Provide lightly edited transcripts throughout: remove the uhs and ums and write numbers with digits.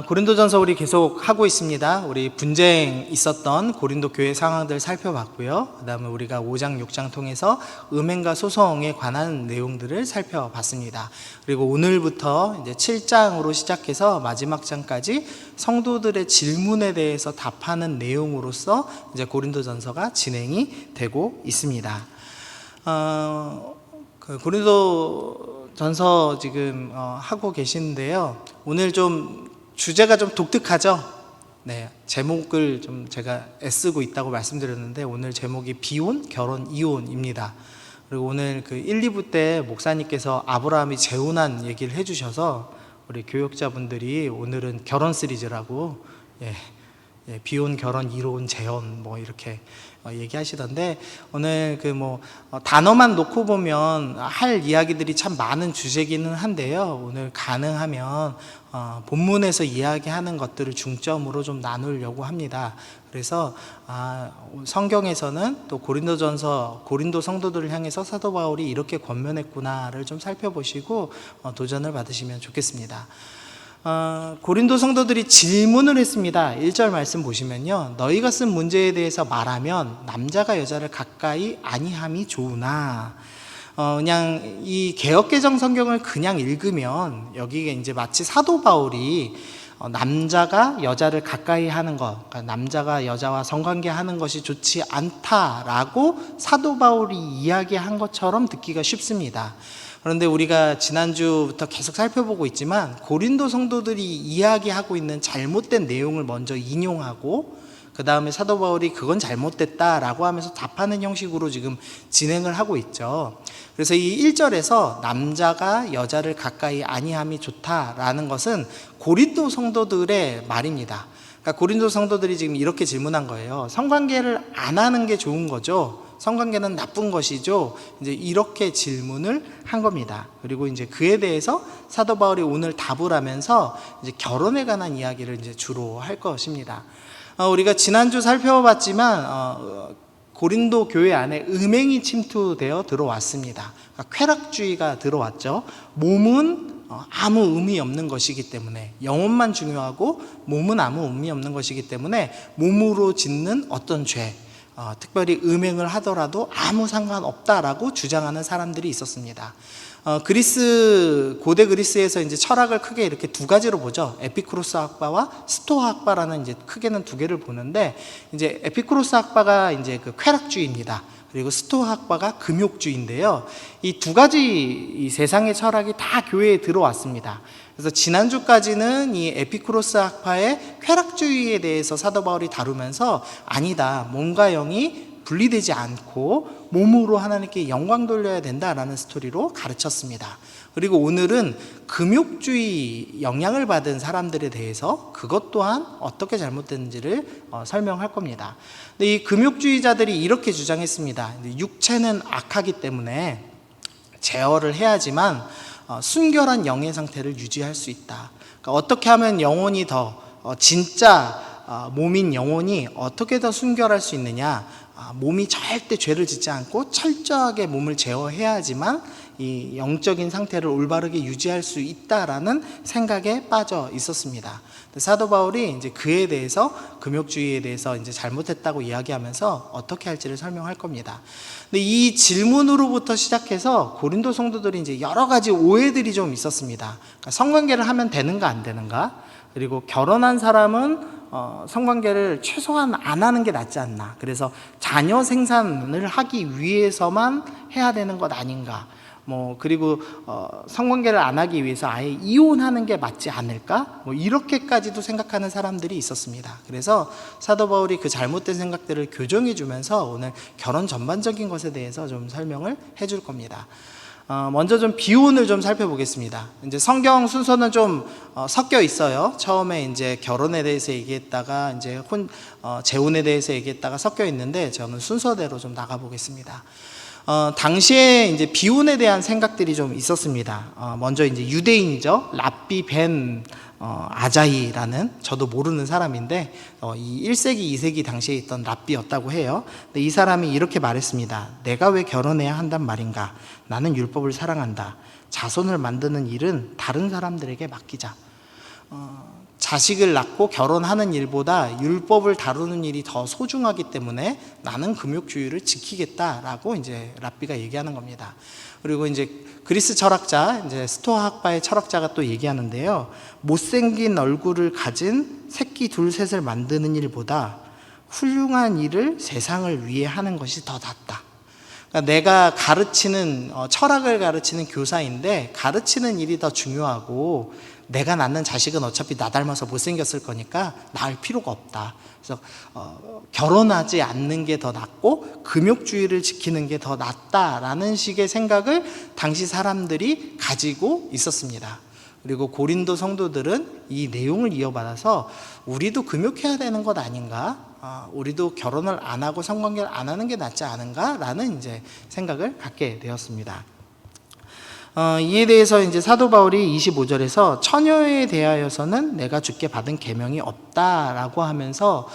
고린도전서 우리 계속 하고 있습니다. 우리 분쟁 있었던 고린도 교회 상황들 살펴봤고요. 그 다음에 우리가 5장, 6장 통해서 음행과 소송에 관한 내용들을 살펴봤습니다. 그리고 오늘부터 이제 7장으로 시작해서 마지막 장까지 성도들의 질문에 대해서 답하는 내용으로서 이제 고린도전서가 진행이 되고 있습니다. 고린도전서 지금 하고 계시는데요. 오늘 좀 주제가 좀 독특하죠? 네, 제목을 좀 제가 애쓰고 있다고 말씀드렸는데 오늘 제목이 비혼, 결혼, 이혼입니다. 그리고 오늘 그 1, 2부 때 목사님께서 아브라함이 재혼한 얘기를 해주셔서 우리 교역자분들이 오늘은 결혼 시리즈라고 비혼, 결혼, 이혼, 재혼 뭐 이렇게 얘기하시던데 오늘 단어만 놓고 보면 할 이야기들이 참 많은 주제기는 한데요. 오늘 가능하면 본문에서 이야기하는 것들을 중점으로 좀 나누려고 합니다. 그래서 성경에서는 또 고린도 성도들을 향해서 사도 바울이 이렇게 권면했구나를 좀 살펴보시고 도전을 받으시면 좋겠습니다. 고린도 성도들이 질문을 했습니다. 1절 말씀 보시면요, 너희가 쓴 문제에 대해서 말하면 남자가 여자를 가까이 아니함이 좋으나, 그냥 이 개역개정 성경을 그냥 읽으면 여기에 이제 마치 사도 바울이 남자가 여자를 가까이 하는 것, 그러니까 남자가 여자와 성관계 하는 것이 좋지 않다라고 사도 바울이 이야기한 것처럼 듣기가 쉽습니다. 그런데 우리가 지난주부터 계속 살펴보고 있지만 고린도 성도들이 이야기하고 있는 잘못된 내용을 먼저 인용하고 그 다음에 사도 바울이 그건 잘못됐다라고 하면서 답하는 형식으로 지금 진행을 하고 있죠. 그래서 이 1절에서 남자가 여자를 가까이 아니함이 좋다라는 것은 고린도 성도들의 말입니다. 그러니까 고린도 성도들이 지금 이렇게 질문한 거예요. 성관계를 안 하는 게 좋은 거죠? 성관계는 나쁜 것이죠? 이제 이렇게 질문을 한 겁니다. 그리고 이제 그에 대해서 사도 바울이 오늘 답을 하면서 이제 결혼에 관한 이야기를 이제 주로 할 것입니다. 우리가 지난주 살펴봤지만 고린도 교회 안에 음행이 침투되어 들어왔습니다. 그러니까 쾌락주의가 들어왔죠. 몸은 아무 의미 없는 것이기 때문에, 영혼만 중요하고 몸은 아무 의미 없는 것이기 때문에 몸으로 짓는 어떤 죄, 특별히 음행을 하더라도 아무 상관없다라고 주장하는 사람들이 있었습니다. 고대 그리스에서 이제 철학을 크게 이렇게 두 가지로 보죠. 에피쿠로스 학파와 스토아 학파라는 이제 크게는 두 개를 보는데, 이제 에피쿠로스 학파가 이제 그 쾌락주의입니다. 그리고 스토아 학파가 금욕주의인데요. 이 두 가지 이 세상의 철학이 다 교회에 들어왔습니다. 그래서 지난주까지는 이 에피쿠로스 학파의 쾌락주의에 대해서 사도 바울이 다루면서 아니다, 몸과 영이 분리되지 않고 몸으로 하나님께 영광 돌려야 된다라는 스토리로 가르쳤습니다. 그리고 오늘은 금욕주의 영향을 받은 사람들에 대해서 그것 또한 어떻게 잘못됐는지를 설명할 겁니다. 근데 이 금욕주의자들이 이렇게 주장했습니다. 육체는 악하기 때문에 제어를 해야지만 순결한 영의 상태를 유지할 수 있다. 그러니까 어떻게 하면 영혼이 더 진짜 몸인 영혼이 어떻게 더 순결할 수 있느냐, 몸이 절대 죄를 짓지 않고 철저하게 몸을 제어해야지만 이 영적인 상태를 올바르게 유지할 수 있다라는 생각에 빠져 있었습니다. 사도 바울이 이제 그에 대해서, 금욕주의에 대해서 이제 잘못했다고 이야기하면서 어떻게 할지를 설명할 겁니다. 근데 이 질문으로부터 시작해서 고린도 성도들이 이제 여러 가지 오해들이 좀 있었습니다. 그러니까 성관계를 하면 되는가 안 되는가? 그리고 결혼한 사람은 성관계를 최소한 안 하는 게 낫지 않나? 그래서 자녀 생산을 하기 위해서만 해야 되는 것 아닌가? 그리고 성관계를 안 하기 위해서 아예 이혼하는 게 맞지 않을까? 이렇게까지도 생각하는 사람들이 있었습니다. 그래서 사도 바울이 그 잘못된 생각들을 교정해 주면서 오늘 결혼 전반적인 것에 대해서 좀 설명을 해줄 겁니다. 먼저 좀 비혼을 좀 살펴보겠습니다. 이제 성경 순서는 좀 섞여 있어요. 처음에 이제 결혼에 대해서 얘기했다가 이제 재혼에 대해서 얘기했다가 섞여 있는데 저는 순서대로 좀 나가보겠습니다. 당시에 이제 비혼에 대한 생각들이 좀 있었습니다. 먼저 이제 유대인이죠. 랍비 벤 아자이라는, 저도 모르는 사람인데 이 1세기, 2세기 당시에 있던 랍비였다고 해요. 근데 이 사람이 이렇게 말했습니다. 내가 왜 결혼해야 한단 말인가? 나는 율법을 사랑한다. 자손을 만드는 일은 다른 사람들에게 맡기자. 자식을 낳고 결혼하는 일보다 율법을 다루는 일이 더 소중하기 때문에 나는 금욕주의를 지키겠다라고 이제 랍비가 얘기하는 겁니다. 그리고 이제 그리스 철학자, 이제 스토아학파의 철학자가 또 얘기하는데요. 못생긴 얼굴을 가진 새끼 둘 셋을 만드는 일보다 훌륭한 일을 세상을 위해 하는 것이 더 낫다. 그러니까 내가 가르치는 철학을 가르치는 교사인데 가르치는 일이 더 중요하고 내가 낳는 자식은 어차피 나 닮아서 못생겼을 거니까 낳을 필요가 없다. 그래서 결혼하지 않는 게 더 낫고 금욕주의를 지키는 게 더 낫다라는 식의 생각을 당시 사람들이 가지고 있었습니다. 그리고 고린도 성도들은 이 내용을 이어받아서 우리도 금욕해야 되는 것 아닌가? 우리도 결혼을 안 하고 성관계를 안 하는 게 낫지 않은가라는 이제 생각을 갖게 되었습니다. 이에 대해서 이제 사도 바울이 25절에서 처녀에 대하여서는 내가 주께 받은 계명이 없다라고 하면서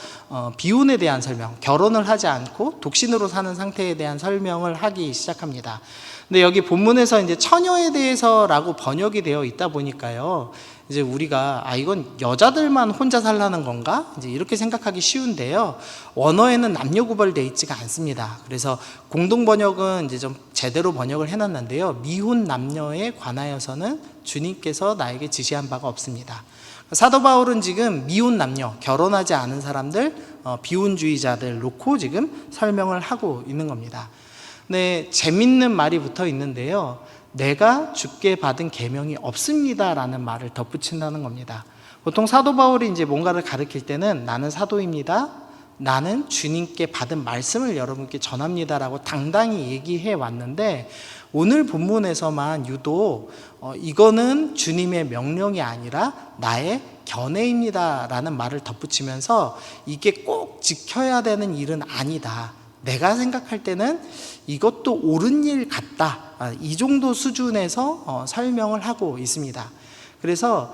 비혼에 대한 설명, 결혼을 하지 않고 독신으로 사는 상태에 대한 설명을 하기 시작합니다. 근데 여기 본문에서 이제 처녀에 대해서라고 번역이 되어 있다 보니까요. 이제 우리가 이건 여자들만 혼자 살라는 건가? 이제 이렇게 생각하기 쉬운데요. 원어에는 남녀 구별되어 있지가 않습니다. 그래서 공동 번역은 이제 좀 제대로 번역을 해놨는데요. 미혼 남녀에 관하여서는 주님께서 나에게 지시한 바가 없습니다. 사도 바울은 지금 미혼 남녀, 결혼하지 않은 사람들, 비혼주의자들 놓고 지금 설명을 하고 있는 겁니다. 네, 재밌는 말이 붙어 있는데요. 내가 주께 받은 계명이 없습니다라는 말을 덧붙인다는 겁니다. 보통 사도 바울이 이제 뭔가를 가르칠 때는 나는 사도입니다. 나는 주님께 받은 말씀을 여러분께 전합니다라고 당당히 얘기해 왔는데 오늘 본문에서만 유독 이거는 주님의 명령이 아니라 나의 견해입니다라는 말을 덧붙이면서 이게 꼭 지켜야 되는 일은 아니다. 내가 생각할 때는 이것도 옳은 일 같다. 이 정도 수준에서 설명을 하고 있습니다. 그래서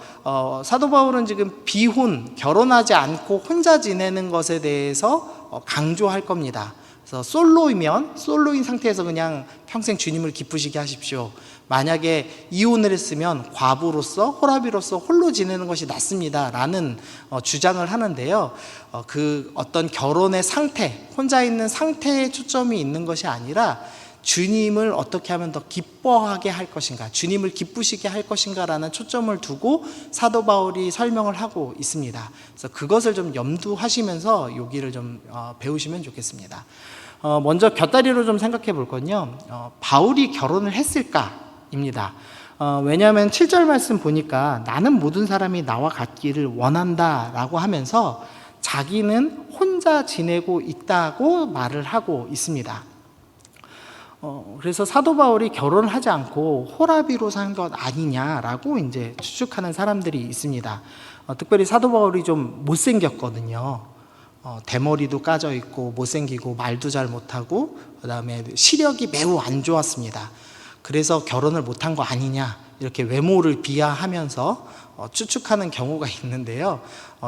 사도 바울은 지금 비혼, 결혼하지 않고 혼자 지내는 것에 대해서 강조할 겁니다. 그래서 솔로인 상태에서 그냥 평생 주님을 기쁘시게 하십시오. 만약에 이혼을 했으면 과부로서 호라비로서 홀로 지내는 것이 낫습니다 라는 주장을 하는데요. 그 어떤 결혼의 상태, 혼자 있는 상태에 초점이 있는 것이 아니라 주님을 어떻게 하면 더 기뻐하게 할 것인가, 주님을 기쁘시게 할 것인가 라는 초점을 두고 사도 바울이 설명을 하고 있습니다. 그래서 그것을 좀 염두하시면서 여기를 좀 배우시면 좋겠습니다. 먼저 곁다리로 좀 생각해 볼 건요. 바울이 결혼을 했을까? 입니다. 왜냐하면 7절 말씀 보니까 나는 모든 사람이 나와 같기를 원한다 라고 하면서 자기는 혼자 지내고 있다고 말을 하고 있습니다. 그래서 사도 바울이 결혼을 하지 않고 호라비로 산 것 아니냐라고 이제 추측하는 사람들이 있습니다. 특별히 사도 바울이 좀 못생겼거든요. 대머리도 까져 있고 못생기고 말도 잘 못하고 그다음에 시력이 매우 안 좋았습니다. 그래서 결혼을 못한 거 아니냐 이렇게 외모를 비하하면서 추측하는 경우가 있는데요.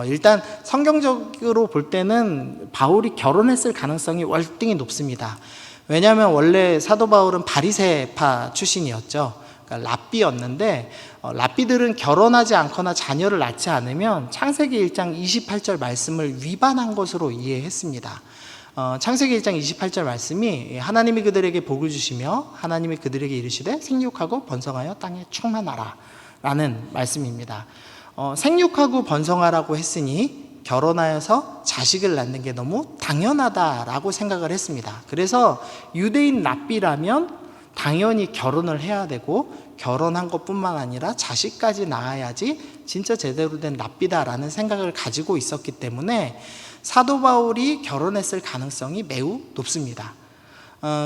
일단 성경적으로 볼 때는 바울이 결혼했을 가능성이 월등히 높습니다. 왜냐하면 원래 사도 바울은 바리새파 출신이었죠. 그러니까 랍비였는데 랍비들은 결혼하지 않거나 자녀를 낳지 않으면 창세기 1장 28절 말씀을 위반한 것으로 이해했습니다. 창세기 1장 28절 말씀이 하나님이 그들에게 복을 주시며 하나님이 그들에게 이르시되 생육하고 번성하여 땅에 충만하라 라는 말씀입니다. 생육하고 번성하라고 했으니 결혼하여서 자식을 낳는 게 너무 당연하다라고 생각을 했습니다. 그래서 유대인 랍비라면 당연히 결혼을 해야 되고 결혼한 것뿐만 아니라 자식까지 낳아야지 진짜 제대로 된 랍비다라는 생각을 가지고 있었기 때문에 사도 바울이 결혼했을 가능성이 매우 높습니다.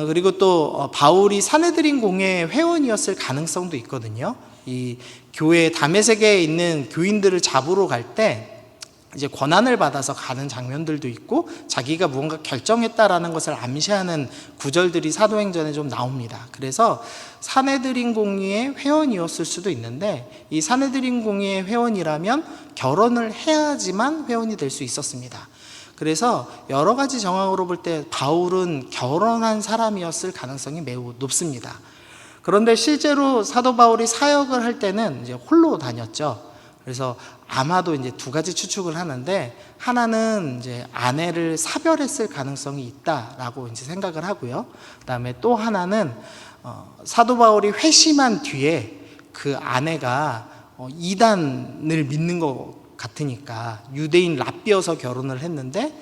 그리고 또 바울이 사내들인 공회 회원이었을 가능성도 있거든요. 이 교회 다메섹에 있는 교인들을 잡으러 갈 때 이제 권한을 받아서 가는 장면들도 있고 자기가 무언가 결정했다라는 것을 암시하는 구절들이 사도행전에 좀 나옵니다. 그래서 사내들인 공의의 회원이었을 수도 있는데 이 사내들인 공의의 회원이라면 결혼을 해야지만 회원이 될 수 있었습니다. 그래서 여러 가지 정황으로 볼 때 바울은 결혼한 사람이었을 가능성이 매우 높습니다. 그런데 실제로 사도 바울이 사역을 할 때는 이제 홀로 다녔죠. 그래서 아마도 이제 두 가지 추측을 하는데, 하나는 이제 아내를 사별했을 가능성이 있다라고 이제 생각을 하고요. 그다음에 또 하나는 사도 바울이 회심한 뒤에 그 아내가 이단을 믿는 것 같으니까 유대인 랍비여서 결혼을 했는데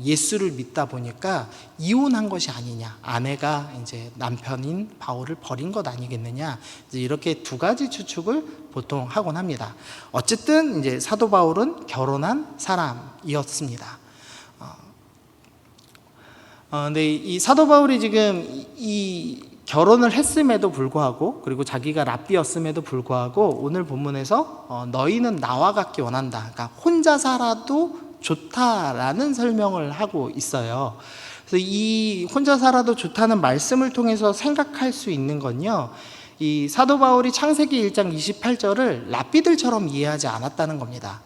예수를 믿다 보니까 이혼한 것이 아니냐, 아내가 이제 남편인 바울을 버린 것 아니겠느냐, 이제 이렇게 두 가지 추측을 보통 하곤 합니다. 어쨌든 이제 사도 바울은 결혼한 사람이었습니다. 근데 이 사도 바울이 지금 이 결혼을 했음에도 불구하고, 그리고 자기가 랍비였음에도 불구하고 오늘 본문에서 너희는 나와 같기 원한다, 그러니까 혼자 살아도 좋다라는 설명을 하고 있어요. 그래서 이 혼자 살아도 좋다는 말씀을 통해서 생각할 수 있는 건요, 이 사도 바울이 창세기 1장 28절을 랍비들처럼 이해하지 않았다는 겁니다.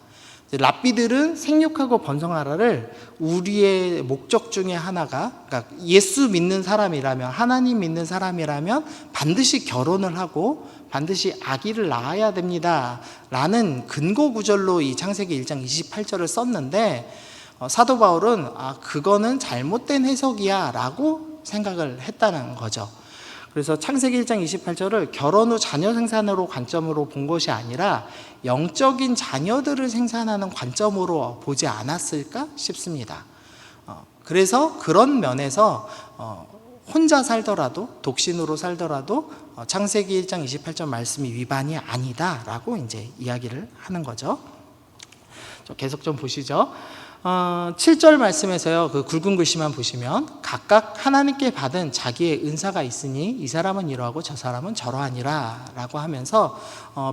랍비들은 생육하고 번성하라를 우리의 목적 중에 하나가, 그러니까 예수 믿는 사람이라면, 하나님 믿는 사람이라면 반드시 결혼을 하고 반드시 아기를 낳아야 됩니다 라는 근거 구절로 이 창세기 1장 28절을 썼는데, 사도 바울은 그거는 잘못된 해석이야 라고 생각을 했다는 거죠. 그래서 창세기 1장 28절을 결혼 후 자녀 생산으로 관점으로 본 것이 아니라 영적인 자녀들을 생산하는 관점으로 보지 않았을까 싶습니다. 그래서 그런 면에서 혼자 살더라도, 독신으로 살더라도 창세기 1장 28절 말씀이 위반이 아니다라고 이제 이야기를 하는 거죠. 계속 좀 보시죠. 7절 말씀에서요, 그 굵은 글씨만 보시면 각각 하나님께 받은 자기의 은사가 있으니 이 사람은 이러하고 저 사람은 저러하니라 라고 하면서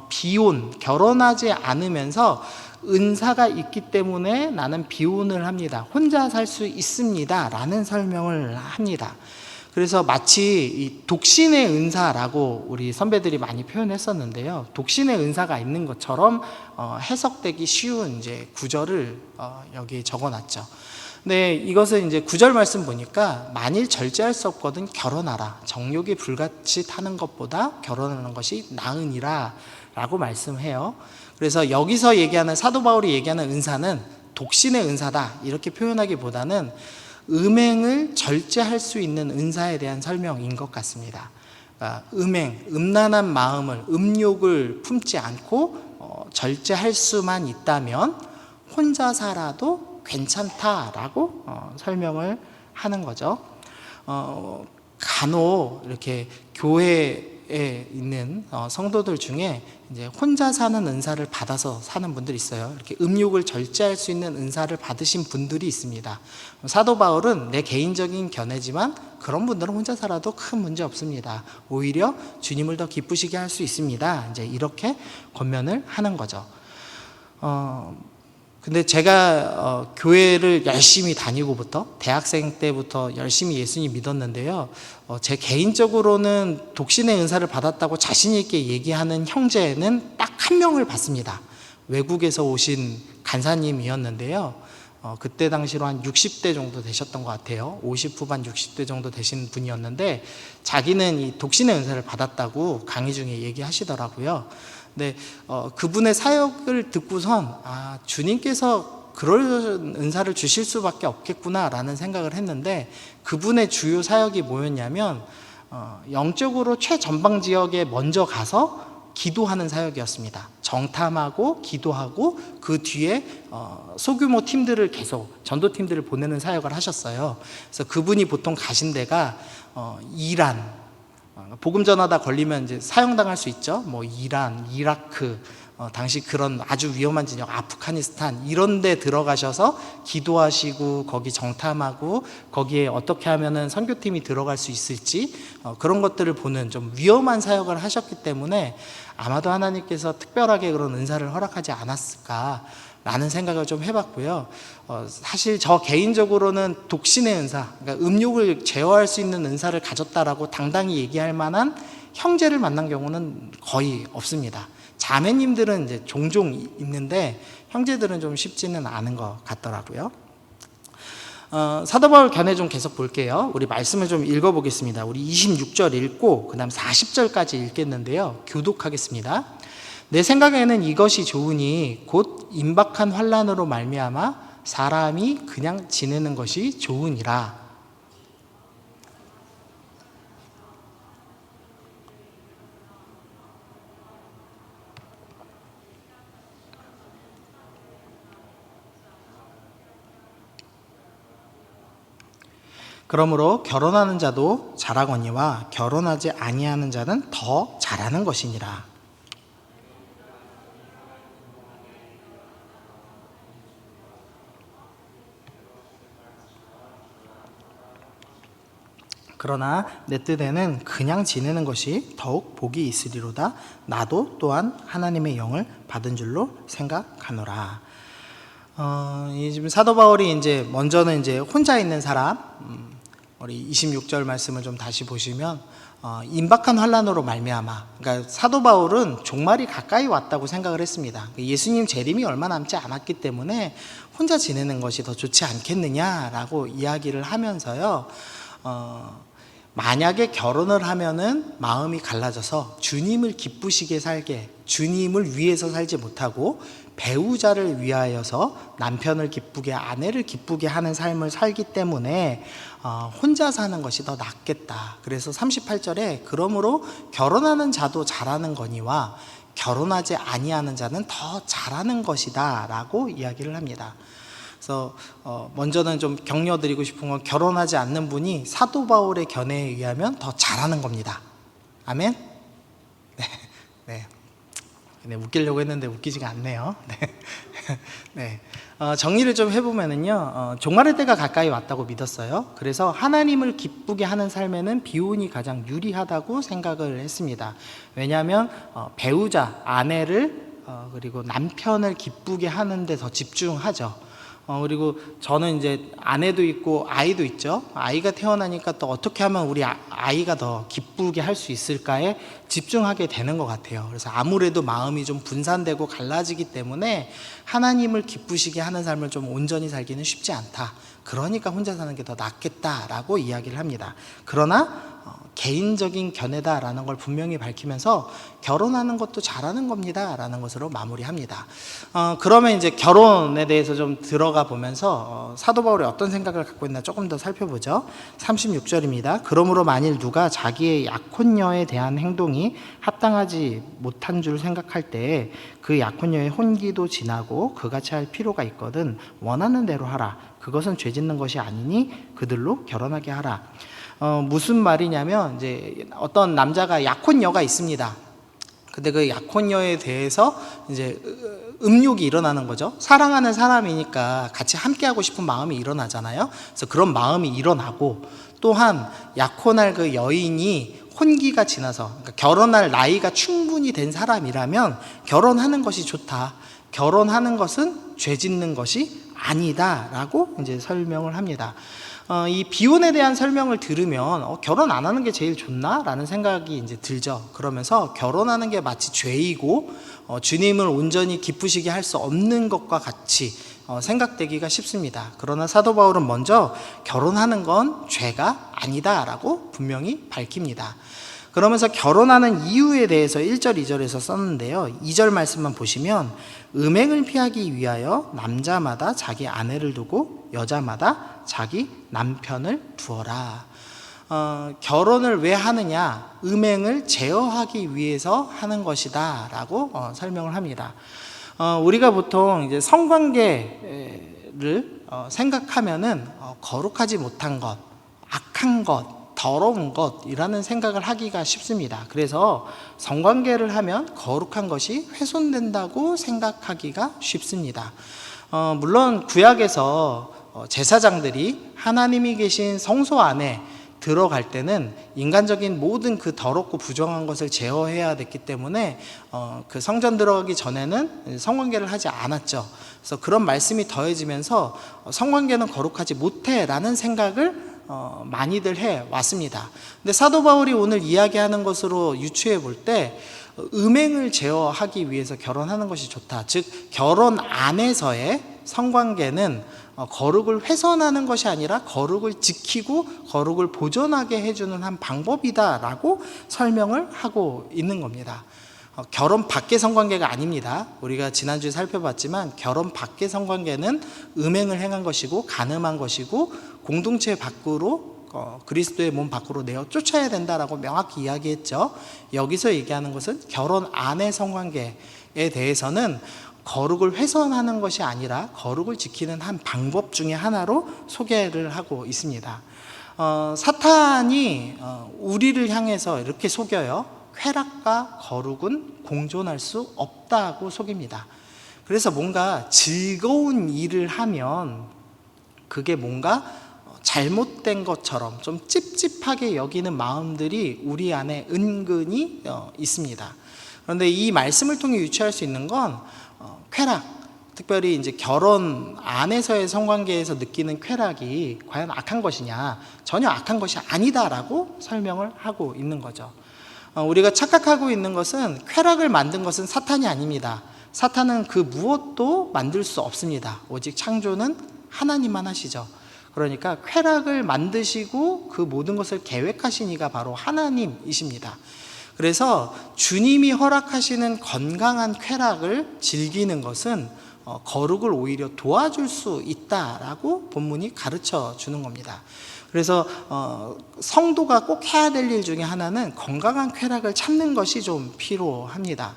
비혼, 결혼하지 않으면서 은사가 있기 때문에 나는 비혼을 합니다, 혼자 살 수 있습니다 라는 설명을 합니다. 그래서 마치 이 독신의 은사라고 우리 선배들이 많이 표현했었는데요, 독신의 은사가 있는 것처럼 해석되기 쉬운 이제 구절을 여기 적어놨죠. 근데 이것은 이제 9절 말씀 보니까 만일 절제할 수 없거든 결혼하라, 정욕이 불같이 타는 것보다 결혼하는 것이 나으니라 라고 말씀해요. 그래서 여기서 얘기하는, 사도 바울이 얘기하는 은사는 독신의 은사다 이렇게 표현하기보다는 음행을 절제할 수 있는 은사에 대한 설명인 것 같습니다. 그러니까 음란한 마음을, 음욕을 품지 않고 절제할 수만 있다면 혼자 살아도 괜찮다라고 설명을 하는 거죠. 간혹 이렇게 교회에 있는 성도들 중에 이제 혼자 사는 은사를 받아서 사는 분들이 있어요. 이렇게 음욕을 절제할 수 있는 은사를 받으신 분들이 있습니다. 사도 바울은 내 개인적인 견해지만 그런 분들은 혼자 살아도 큰 문제 없습니다. 오히려 주님을 더 기쁘시게 할 수 있습니다. 이제 이렇게 권면을 하는 거죠. 근데 제가 교회를 열심히 다니고부터, 대학생 때부터 열심히 예수님 믿었는데요, 제 개인적으로는 독신의 은사를 받았다고 자신 있게 얘기하는 형제는 딱 한 명을 봤습니다. 외국에서 오신 간사님이었는데요, 그때 당시로 한 60대 정도 되셨던 것 같아요. 50 후반 60대 정도 되신 분이었는데 자기는 이 독신의 은사를 받았다고 강의 중에 얘기하시더라고요. 근데 그분의 사역을 듣고선 주님께서 그런 은사를 주실 수밖에 없겠구나라는 생각을 했는데, 그분의 주요 사역이 뭐였냐면 영적으로 최전방 지역에 먼저 가서 기도하는 사역이었습니다. 정탐하고 기도하고 그 뒤에 소규모 팀들을 계속, 전도팀들을 보내는 사역을 하셨어요. 그래서 그분이 보통 가신 데가 이란, 복음 전하다 걸리면 이제 사형당할 수 있죠. 뭐 이란, 이라크, 당시 그런 아주 위험한 지역, 아프가니스탄 이런 데 들어가셔서 기도하시고 거기 정탐하고 거기에 어떻게 하면은 선교팀이 들어갈 수 있을지 그런 것들을 보는 좀 위험한 사역을 하셨기 때문에 아마도 하나님께서 특별하게 그런 은사를 허락하지 않았을까 라는 생각을 좀 해봤고요. 사실 저 개인적으로는 독신의 은사, 그러니까 음욕을 제어할 수 있는 은사를 가졌다라고 당당히 얘기할 만한 형제를 만난 경우는 거의 없습니다. 자매님들은 이제 종종 있는데 형제들은 좀 쉽지는 않은 것 같더라고요. 사도 바울 견해 좀 계속 볼게요. 우리 말씀을 좀 읽어보겠습니다. 우리 26절 읽고 그 다음 40절까지 읽겠는데요, 교독하겠습니다. 내 생각에는 이것이 좋으니 곧 임박한 환난으로 말미암아 사람이 그냥 지내는 것이 좋으니라. 그러므로 결혼하는 자도 잘하거니와 결혼하지 아니하는 자는 더 잘하는 것이니라. 그러나 내 뜻에는 그냥 지내는 것이 더욱 복이 있으리로다. 나도 또한 하나님의 영을 받은 줄로 생각하노라. 지금 사도 바울이 이제 먼저는 이제 혼자 있는 사람, 우리 26절 말씀을 좀 다시 보시면 임박한 환난으로 말미암아, 그러니까 사도 바울은 종말이 가까이 왔다고 생각을 했습니다. 예수님 재림이 얼마 남지 않았기 때문에 혼자 지내는 것이 더 좋지 않겠느냐라고 이야기를 하면서요. 만약에 결혼을 하면은 마음이 갈라져서 주님을 기쁘시게 살게, 주님을 위해서 살지 못하고 배우자를 위하여서 남편을 기쁘게, 아내를 기쁘게 하는 삶을 살기 때문에 혼자 사는 것이 더 낫겠다. 그래서 38절에 그러므로 결혼하는 자도 잘하는 거니와 결혼하지 아니하는 자는 더 잘하는 것이다 라고 이야기를 합니다. 그래서 먼저는 좀 격려드리고 싶은 건 결혼하지 않는 분이 사도 바울의 견해에 의하면 더 잘하는 겁니다. 아멘? 네. 네, 웃기려고 했는데 웃기지가 않네요. 네. 정리를 좀 해보면은요, 종말의 때가 가까이 왔다고 믿었어요. 그래서 하나님을 기쁘게 하는 삶에는 비혼이 가장 유리하다고 생각을 했습니다. 왜냐하면 배우자, 아내를 그리고 남편을 기쁘게 하는데 더 집중하죠. 그리고 저는 이제 아내도 있고 아이도 있죠. 아이가 태어나니까 또 어떻게 하면 우리 아이가 더 기쁘게 할 수 있을까에 집중하게 되는 것 같아요. 그래서 아무래도 마음이 좀 분산되고 갈라지기 때문에 하나님을 기쁘시게 하는 삶을 좀 온전히 살기는 쉽지 않다. 그러니까 혼자 사는 게 더 낫겠다라고 이야기를 합니다. 그러나 개인적인 견해다라는 걸 분명히 밝히면서 결혼하는 것도 잘하는 겁니다 라는 것으로 마무리합니다. 그러면 이제 결혼에 대해서 좀 들어가 보면서 사도 바울이 어떤 생각을 갖고 있나 조금 더 살펴보죠. 36절입니다. 그러므로 만일 누가 자기의 약혼녀에 대한 행동이 합당하지 못한 줄 생각할 때에 그 약혼녀의 혼기도 지나고 그같이 할 필요가 있거든 원하는 대로 하라. 그것은 죄 짓는 것이 아니니 그들로 결혼하게 하라. 무슨 말이냐면 이제 어떤 남자가 약혼녀가 있습니다. 근데 그 약혼녀에 대해서 이제 음욕이 일어나는 거죠. 사랑하는 사람이니까 같이 함께하고 싶은 마음이 일어나잖아요. 그래서 그런 마음이 일어나고 또한 약혼할 그 여인이 혼기가 지나서, 그러니까 결혼할 나이가 충분히 된 사람이라면 결혼하는 것이 좋다. 결혼하는 것은 죄 짓는 것이 아니다라고 이제 설명을 합니다. 이 비혼에 대한 설명을 들으면 결혼 안 하는 게 제일 좋나? 라는 생각이 이제 들죠. 그러면서 결혼하는 게 마치 죄이고 주님을 온전히 기쁘시게 할 수 없는 것과 같이 생각되기가 쉽습니다. 그러나 사도 바울은 먼저 결혼하는 건 죄가 아니다라고 분명히 밝힙니다. 그러면서 결혼하는 이유에 대해서 1절, 2절에서 썼는데요. 2절 말씀만 보시면 음행을 피하기 위하여 남자마다 자기 아내를 두고 여자마다 자기 남편을 두어라. 결혼을 왜 하느냐? 음행을 제어하기 위해서 하는 것이다 라고 설명을 합니다. 우리가 보통 이제 성관계를 생각하면은 거룩하지 못한 것, 악한 것, 더러운 것이라는 생각을 하기가 쉽습니다. 그래서 성관계를 하면 거룩한 것이 훼손된다고 생각하기가 쉽습니다. 물론 구약에서 제사장들이 하나님이 계신 성소 안에 들어갈 때는 인간적인 모든 그 더럽고 부정한 것을 제어해야 됐기 때문에 그 성전 들어가기 전에는 성관계를 하지 않았죠. 그래서 그런 말씀이 더해지면서 성관계는 거룩하지 못해라는 생각을 많이들 해 왔습니다. 근데 사도 바울이 오늘 이야기하는 것으로 유추해 볼 때 음행을 제어하기 위해서 결혼하는 것이 좋다. 즉 결혼 안에서의 성관계는 거룩을 훼손하는 것이 아니라 거룩을 지키고 거룩을 보존하게 해주는 한 방법이다라고 설명을 하고 있는 겁니다. 결혼 밖의 성관계가 아닙니다. 우리가 지난주에 살펴봤지만 결혼 밖의 성관계는 음행을 행한 것이고 간음한 것이고 공동체 밖으로 그리스도의 몸 밖으로 내어 쫓아야 된다라고 명확히 이야기했죠. 여기서 얘기하는 것은 결혼 안의 성관계에 대해서는 거룩을 훼손하는 것이 아니라 거룩을 지키는 한 방법 중에 하나로 소개를 하고 있습니다. 사탄이 우리를 향해서 이렇게 속여요. 쾌락과 거룩은 공존할 수 없다고 속입니다. 그래서 뭔가 즐거운 일을 하면 그게 뭔가 잘못된 것처럼 좀 찝찝하게 여기는 마음들이 우리 안에 은근히 있습니다. 그런데 이 말씀을 통해 유추할 수 있는 건 쾌락, 특별히 이제 결혼 안에서의 성관계에서 느끼는 쾌락이 과연 악한 것이냐, 전혀 악한 것이 아니다라고 설명을 하고 있는 거죠. 우리가 착각하고 있는 것은 쾌락을 만든 것은 사탄이 아닙니다. 사탄은 그 무엇도 만들 수 없습니다. 오직 창조는 하나님만 하시죠. 그러니까 쾌락을 만드시고 그 모든 것을 계획하신 이가 바로 하나님이십니다. 그래서 주님이 허락하시는 건강한 쾌락을 즐기는 것은 거룩을 오히려 도와줄 수 있다라고 본문이 가르쳐 주는 겁니다. 그래서 성도가 꼭 해야 될 일 중에 하나는 건강한 쾌락을 찾는 것이 좀 필요합니다.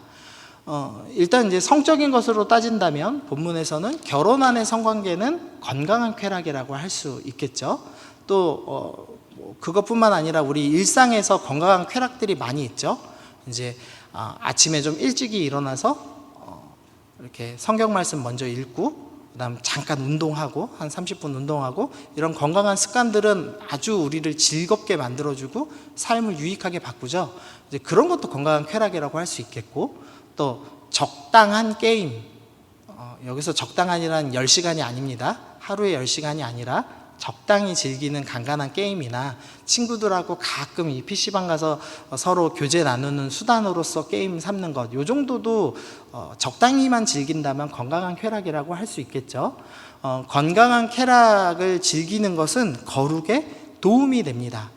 일단 이제 성적인 것으로 따진다면 본문에서는 결혼 안의 성관계는 건강한 쾌락이라고 할 수 있겠죠. 또 그것뿐만 아니라 우리 일상에서 건강한 쾌락들이 많이 있죠. 이제 아침에 좀 일찍이 일어나서 이렇게 성경 말씀 먼저 읽고 그다음 잠깐 운동하고 한 30분 운동하고 이런 건강한 습관들은 아주 우리를 즐겁게 만들어주고 삶을 유익하게 바꾸죠. 이제 그런 것도 건강한 쾌락이라고 할 수 있겠고, 또 적당한 게임, 여기서 적당한이란 10시간이 아닙니다. 하루에 10시간이 아니라 적당히 즐기는 간간한 게임이나 친구들하고 가끔 이 PC방 가서 서로 교제 나누는 수단으로서 게임 삼는 것, 이 정도도 적당히만 즐긴다면 건강한 쾌락이라고 할 수 있겠죠. 건강한 쾌락을 즐기는 것은 거룩에 도움이 됩니다.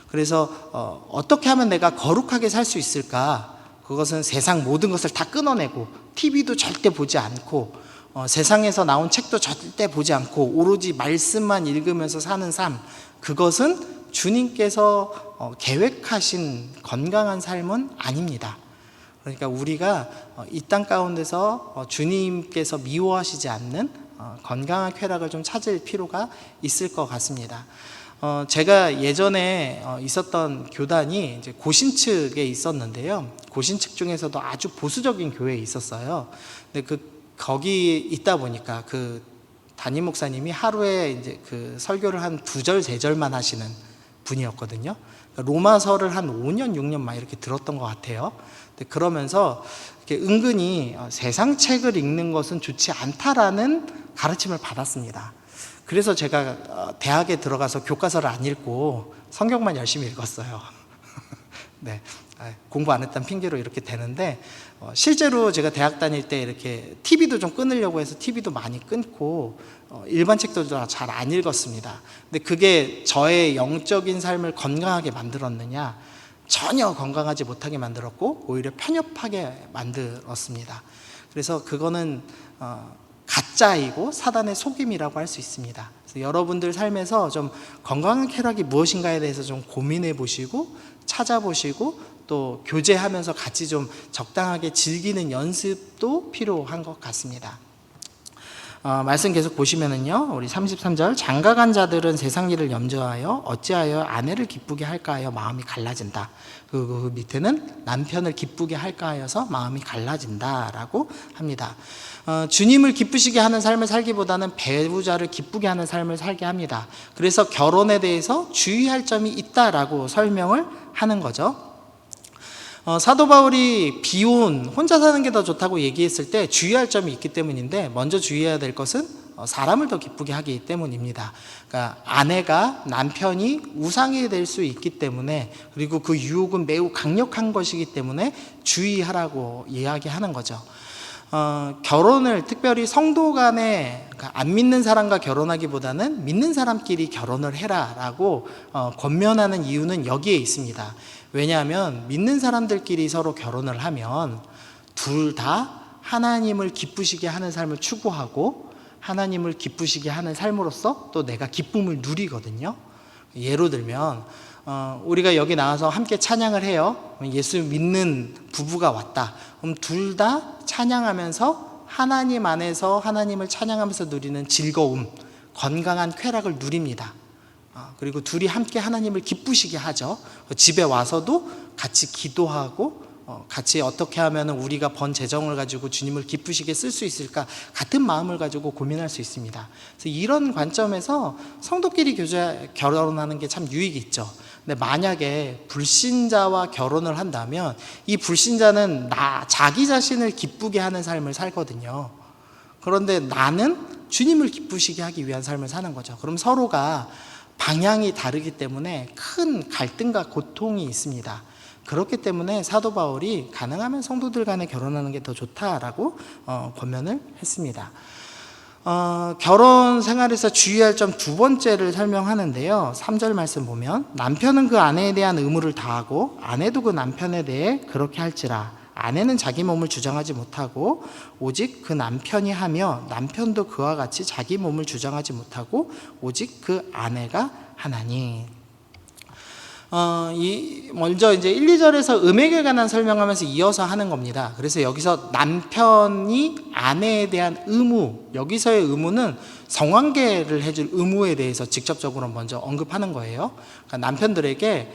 그래서 어떻게 하면 내가 거룩하게 살 수 있을까? 그것은 세상 모든 것을 다 끊어내고 TV도 절대 보지 않고 세상에서 나온 책도 절대 보지 않고 오로지 말씀만 읽으면서 사는 삶, 그것은 주님께서 계획하신 건강한 삶은 아닙니다. 그러니까 우리가 이 땅 가운데서 주님께서 미워하시지 않는 건강한 쾌락을 좀 찾을 필요가 있을 것 같습니다. 제가 예전에 있었던 교단이 이제 고신측에 있었는데요. 고신측 중에서도 아주 보수적인 교회에 있었어요. 근데 거기 있다 보니까 그 담임 목사님이 하루에 이제 그 설교를 한 2절, 3절만 하시는 분이었거든요. 로마서를 한 5년, 6년 막 이렇게 들었던 것 같아요. 근데 그러면서 이렇게 은근히 세상 책을 읽는 것은 좋지 않다라는 가르침을 받았습니다. 그래서 제가 대학에 들어가서 교과서를 안 읽고 성경만 열심히 읽었어요. 네, 공부 안 했다는 핑계로 이렇게 되는데, 실제로 제가 대학 다닐 때 이렇게 TV도 좀 끊으려고 해서 TV도 많이 끊고 일반 책들도 잘 안 읽었습니다. 근데 그게 저의 영적인 삶을 건강하게 만들었느냐? 전혀 건강하지 못하게 만들었고 오히려 편협하게 만들었습니다. 그래서 그거는 가짜이고 사단의 속임이라고 할 수 있습니다. 그래서 여러분들 삶에서 좀 건강한 쾌락이 무엇인가에 대해서 좀 고민해 보시고 찾아보시고 또 교제하면서 같이 좀 적당하게 즐기는 연습도 필요한 것 같습니다. 말씀 계속 보시면은요, 우리 33절, 장가간 자들은 세상 일을 염려하여 어찌하여 아내를 기쁘게 할까 하여 마음이 갈라진다. 그 밑에는 남편을 기쁘게 할까 하여서 마음이 갈라진다라고 합니다. 주님을 기쁘시게 하는 삶을 살기보다는 배우자를 기쁘게 하는 삶을 살게 합니다. 그래서 결혼에 대해서 주의할 점이 있다라고 설명을 하는 거죠. 사도 바울이 비혼, 혼자 사는 게 더 좋다고 얘기했을 때 주의할 점이 있기 때문인데, 먼저 주의해야 될 것은 사람을 더 기쁘게 하기 때문입니다. 그러니까 아내가 남편이 우상이 될 수 있기 때문에, 그리고 그 유혹은 매우 강력한 것이기 때문에 주의하라고 이야기하는 거죠. 결혼을 특별히 성도 간의 그러니까 안 믿는 사람과 결혼하기보다는 믿는 사람끼리 결혼을 해라라고 권면하는 이유는 여기에 있습니다. 왜냐하면 믿는 사람들끼리 서로 결혼을 하면 둘 다 하나님을 기쁘시게 하는 삶을 추구하고 하나님을 기쁘시게 하는 삶으로써 또 내가 기쁨을 누리거든요. 예로 들면 우리가 여기 나와서 함께 찬양을 해요. 예수 믿는 부부가 왔다. 그럼 둘 다 찬양하면서 하나님 안에서 하나님을 찬양하면서 누리는 즐거움, 건강한 쾌락을 누립니다. 그리고 둘이 함께 하나님을 기쁘시게 하죠. 집에 와서도 같이 기도하고 같이 어떻게 하면 우리가 번 재정을 가지고 주님을 기쁘시게 쓸 수 있을까 같은 마음을 가지고 고민할 수 있습니다. 그래서 이런 관점에서 성도끼리 결혼하는 게 참 유익이 있죠. 근데 만약에 불신자와 결혼을 한다면 이 불신자는 자기 자신을 기쁘게 하는 삶을 살거든요. 그런데 나는 주님을 기쁘시게 하기 위한 삶을 사는 거죠. 그럼 서로가 방향이 다르기 때문에 큰 갈등과 고통이 있습니다. 그렇기 때문에 사도 바울이 가능하면 성도들 간에 결혼하는 게 더 좋다라고 권면을 했습니다. 결혼 생활에서 주의할 점 두 번째를 설명하는데요. 3절 말씀 보면 남편은 그 아내에 대한 의무를 다하고 아내도 그 남편에 대해 그렇게 할지라. 아내는 자기 몸을 주장하지 못하고 오직 그 남편이 하며 남편도 그와 같이 자기 몸을 주장하지 못하고 오직 그 아내가 하나니. 먼저 이제 1, 2절에서 음행에 관한 설명하면서 이어서 하는 겁니다. 그래서 여기서 남편이 아내에 대한 의무, 여기서의 의무는 성관계를 해줄 의무에 대해서 직접적으로 먼저 언급하는 거예요. 그러니까 남편들에게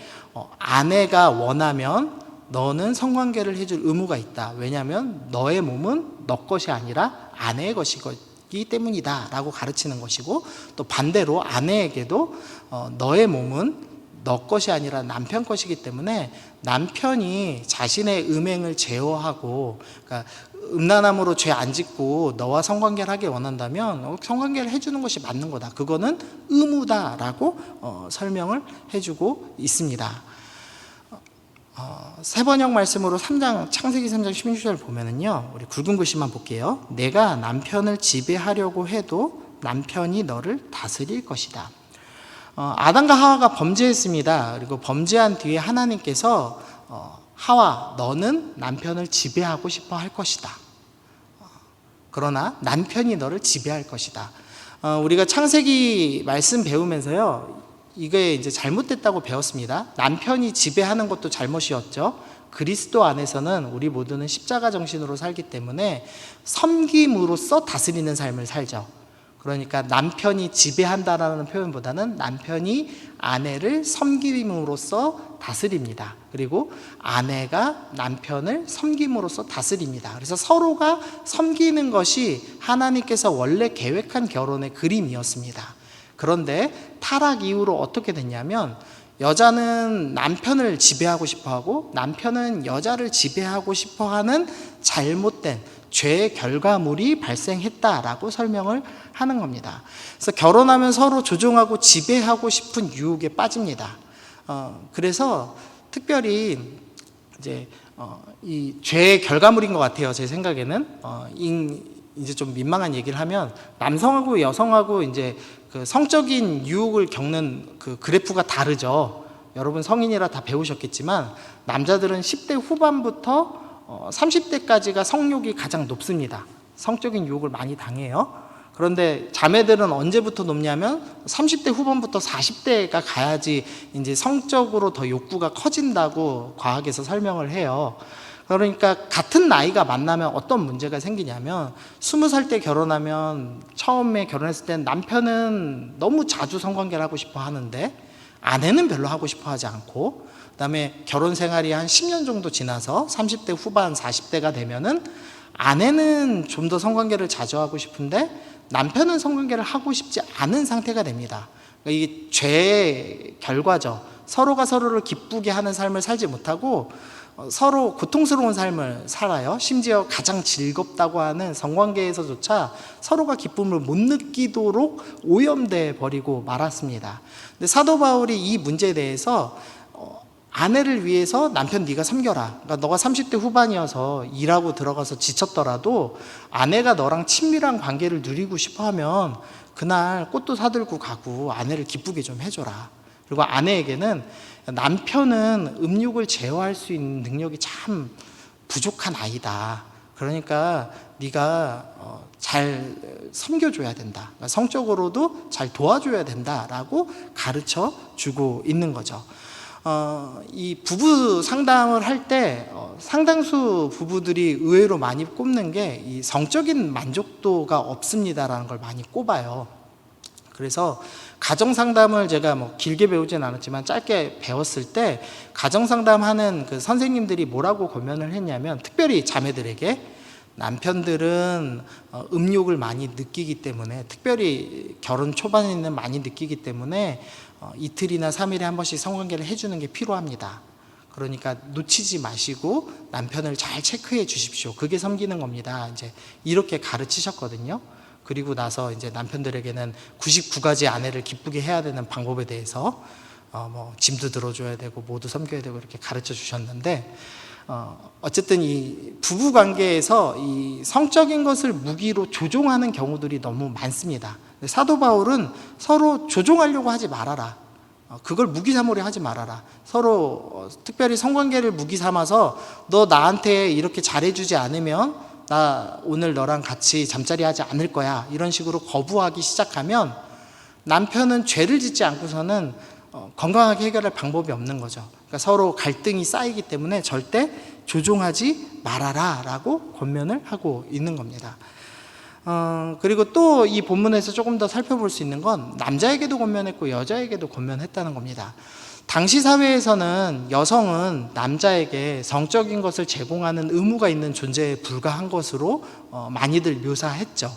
아내가 원하면 너는 성관계를 해줄 의무가 있다. 왜냐하면 너의 몸은 너 것이 아니라 아내의 것이기 때문이다 라고 가르치는 것이고, 또 반대로 아내에게도 너의 몸은 너 것이 아니라 남편 것이기 때문에 남편이 자신의 음행을 제어하고, 그러니까 음란함으로 죄 안 짓고 너와 성관계를 하길 원한다면 성관계를 해주는 것이 맞는 거다. 그거는 의무다라고 설명을 해주고 있습니다. 세 번역 말씀으로 창세기 3장 16절 보면은요, 우리 굵은 글씨만 볼게요. 내가 남편을 지배하려고 해도 남편이 너를 다스릴 것이다. 아담과 하와가 범죄했습니다. 그리고 범죄한 뒤에 하나님께서 하와 너는 남편을 지배하고 싶어 할 것이다. 그러나 남편이 너를 지배할 것이다. 우리가 창세기 말씀 배우면서요, 이게 이제 잘못됐다고 배웠습니다. 남편이 지배하는 것도 잘못이었죠. 그리스도 안에서는 우리 모두는 십자가 정신으로 살기 때문에 섬김으로써 다스리는 삶을 살죠. 그러니까 남편이 지배한다라는 표현보다는 남편이 아내를 섬김으로써 다스립니다. 그리고 아내가 남편을 섬김으로써 다스립니다. 그래서 서로가 섬기는 것이 하나님께서 원래 계획한 결혼의 그림이었습니다. 그런데 타락 이후로 어떻게 됐냐면 여자는 남편을 지배하고 싶어하고 남편은 여자를 지배하고 싶어하는 잘못된 죄의 결과물이 발생했다라고 설명을 하는 겁니다. 그래서 결혼하면 서로 조종하고 지배하고 싶은 유혹에 빠집니다. 그래서 특별히 이제 이 죄의 결과물인 것 같아요. 제 생각에는 이제 좀 민망한 얘기를 하면 남성하고 여성하고 이제 그 성적인 유혹을 겪는 그 그래프가 다르죠. 여러분 성인이라 다 배우셨겠지만 남자들은 10대 후반부터 30대까지가 성욕이 가장 높습니다. 성적인 유혹을 많이 당해요. 그런데 자매들은 언제부터 높냐면 30대 후반부터 40대가 가야지 이제 성적으로 더 욕구가 커진다고 과학에서 설명을 해요. 그러니까 같은 나이가 만나면 어떤 문제가 생기냐면 20살 때 결혼하면 처음에 결혼했을 때 남편은 너무 자주 성관계를 하고 싶어 하는데 아내는 별로 하고 싶어 하지 않고, 그다음에 결혼 생활이 한 10년 정도 지나서 30대 후반 40대가 되면은 아내는 좀 더 성관계를 자주 하고 싶은데 남편은 성관계를 하고 싶지 않은 상태가 됩니다. 그러니까 이게 죄의 결과죠. 서로가 서로를 기쁘게 하는 삶을 살지 못하고 서로 고통스러운 삶을 살아요. 심지어 가장 즐겁다고 하는 성관계에서조차 서로가 기쁨을 못 느끼도록 오염돼 버리고 말았습니다. 근데 사도 바울이 이 문제에 대해서 아내를 위해서 남편 네가 섬겨라. 그러니까 너가 30대 후반이어서 일하고 들어가서 지쳤더라도 아내가 너랑 친밀한 관계를 누리고 싶어 하면 그날 꽃도 사들고 가고 아내를 기쁘게 좀 해줘라. 그리고 아내에게는 남편은 음욕을 제어할 수 있는 능력이 참 부족한 아이다. 그러니까 네가 잘 섬겨줘야 된다. 그러니까 성적으로도 잘 도와줘야 된다라고 가르쳐 주고 있는 거죠. 이 부부 상담을 할 때 상당수 부부들이 의외로 많이 꼽는 게 이 성적인 만족도가 없습니다라는 걸 많이 꼽아요. 그래서 가정상담을 제가 뭐 길게 배우진 않았지만 짧게 배웠을 때 가정상담하는 그 선생님들이 뭐라고 권면을 했냐면, 특별히 자매들에게 남편들은 음욕을 많이 느끼기 때문에, 특별히 결혼 초반에는 많이 느끼기 때문에 이틀이나 3일에 한 번씩 성관계를 해주는 게 필요합니다. 그러니까 놓치지 마시고 남편을 잘 체크해 주십시오. 그게 섬기는 겁니다. 이제 이렇게 가르치셨거든요. 그리고 나서 이제 남편들에게는 99가지 아내를 기쁘게 해야 되는 방법에 대해서 뭐 짐도 들어줘야 되고 모두 섬겨야 되고 이렇게 가르쳐 주셨는데, 어쨌든 이 부부 관계에서 이 성적인 것을 무기로 조종하는 경우들이 너무 많습니다. 사도 바울은 서로 조종하려고 하지 말아라. 그걸 무기 삼으려 하지 말아라. 서로 특별히 성관계를 무기 삼아서 너 나한테 이렇게 잘해주지 않으면 나 오늘 너랑 같이 잠자리 하지 않을 거야, 이런 식으로 거부하기 시작하면 남편은 죄를 짓지 않고서는 건강하게 해결할 방법이 없는 거죠. 그러니까 서로 갈등이 쌓이기 때문에 절대 조종하지 말아라 라고 권면을 하고 있는 겁니다. 그리고 또 이 본문에서 조금 더 살펴볼 수 있는 건 남자에게도 권면했고 여자에게도 권면했다는 겁니다. 당시 사회에서는 여성은 남자에게 성적인 것을 제공하는 의무가 있는 존재에 불과한 것으로 많이들 묘사했죠.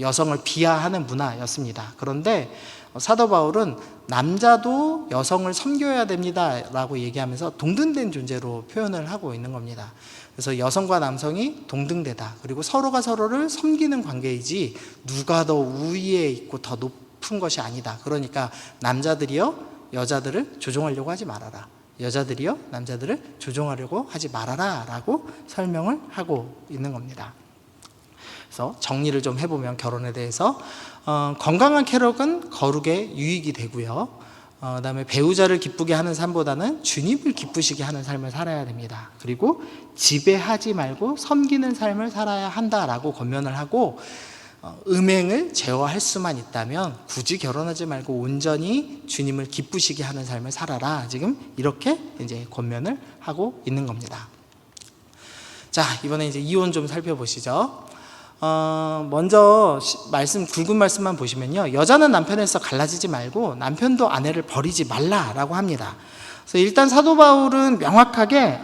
여성을 비하하는 문화였습니다. 그런데 사도 바울은 남자도 여성을 섬겨야 됩니다 라고 얘기하면서 동등된 존재로 표현을 하고 있는 겁니다. 그래서 여성과 남성이 동등되다, 그리고 서로가 서로를 섬기는 관계이지 누가 더 우위에 있고 더 높은 것이 아니다. 그러니까 남자들이요 여자들을 조종하려고 하지 말아라, 여자들이요 남자들을 조종하려고 하지 말아라 라고 설명을 하고 있는 겁니다. 그래서 정리를 좀 해보면 결혼에 대해서 건강한 쾌락은 거룩의 유익이 되고요, 그다음에 배우자를 기쁘게 하는 삶보다는 주님을 기쁘시게 하는 삶을 살아야 됩니다. 그리고 지배하지 말고 섬기는 삶을 살아야 한다라고 권면을 하고, 음행을 제어할 수만 있다면 굳이 결혼하지 말고 온전히 주님을 기쁘시게 하는 삶을 살아라, 지금 이렇게 이제 권면을 하고 있는 겁니다. 자, 이번에 이제 이혼 좀 살펴보시죠. 먼저 굵은 말씀만 보시면요, 여자는 남편에서 갈라지지 말고 남편도 아내를 버리지 말라라고 합니다. 그래서 일단 사도 바울은 명확하게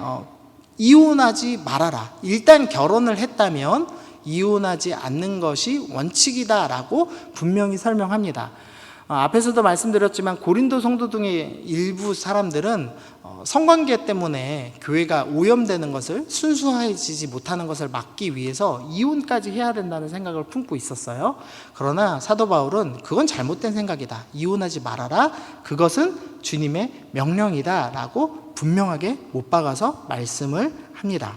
이혼하지 말아라, 일단 결혼을 했다면 이혼하지 않는 것이 원칙이다라고 분명히 설명합니다. 앞에서도 말씀드렸지만 고린도 성도 등의 일부 사람들은 성관계 때문에 교회가 오염되는 것을, 순수해지지 못하는 것을 막기 위해서 이혼까지 해야 된다는 생각을 품고 있었어요. 그러나 사도 바울은 그건 잘못된 생각이다, 이혼하지 말아라, 그것은 주님의 명령이다 라고 분명하게 못 박아서 말씀을 합니다.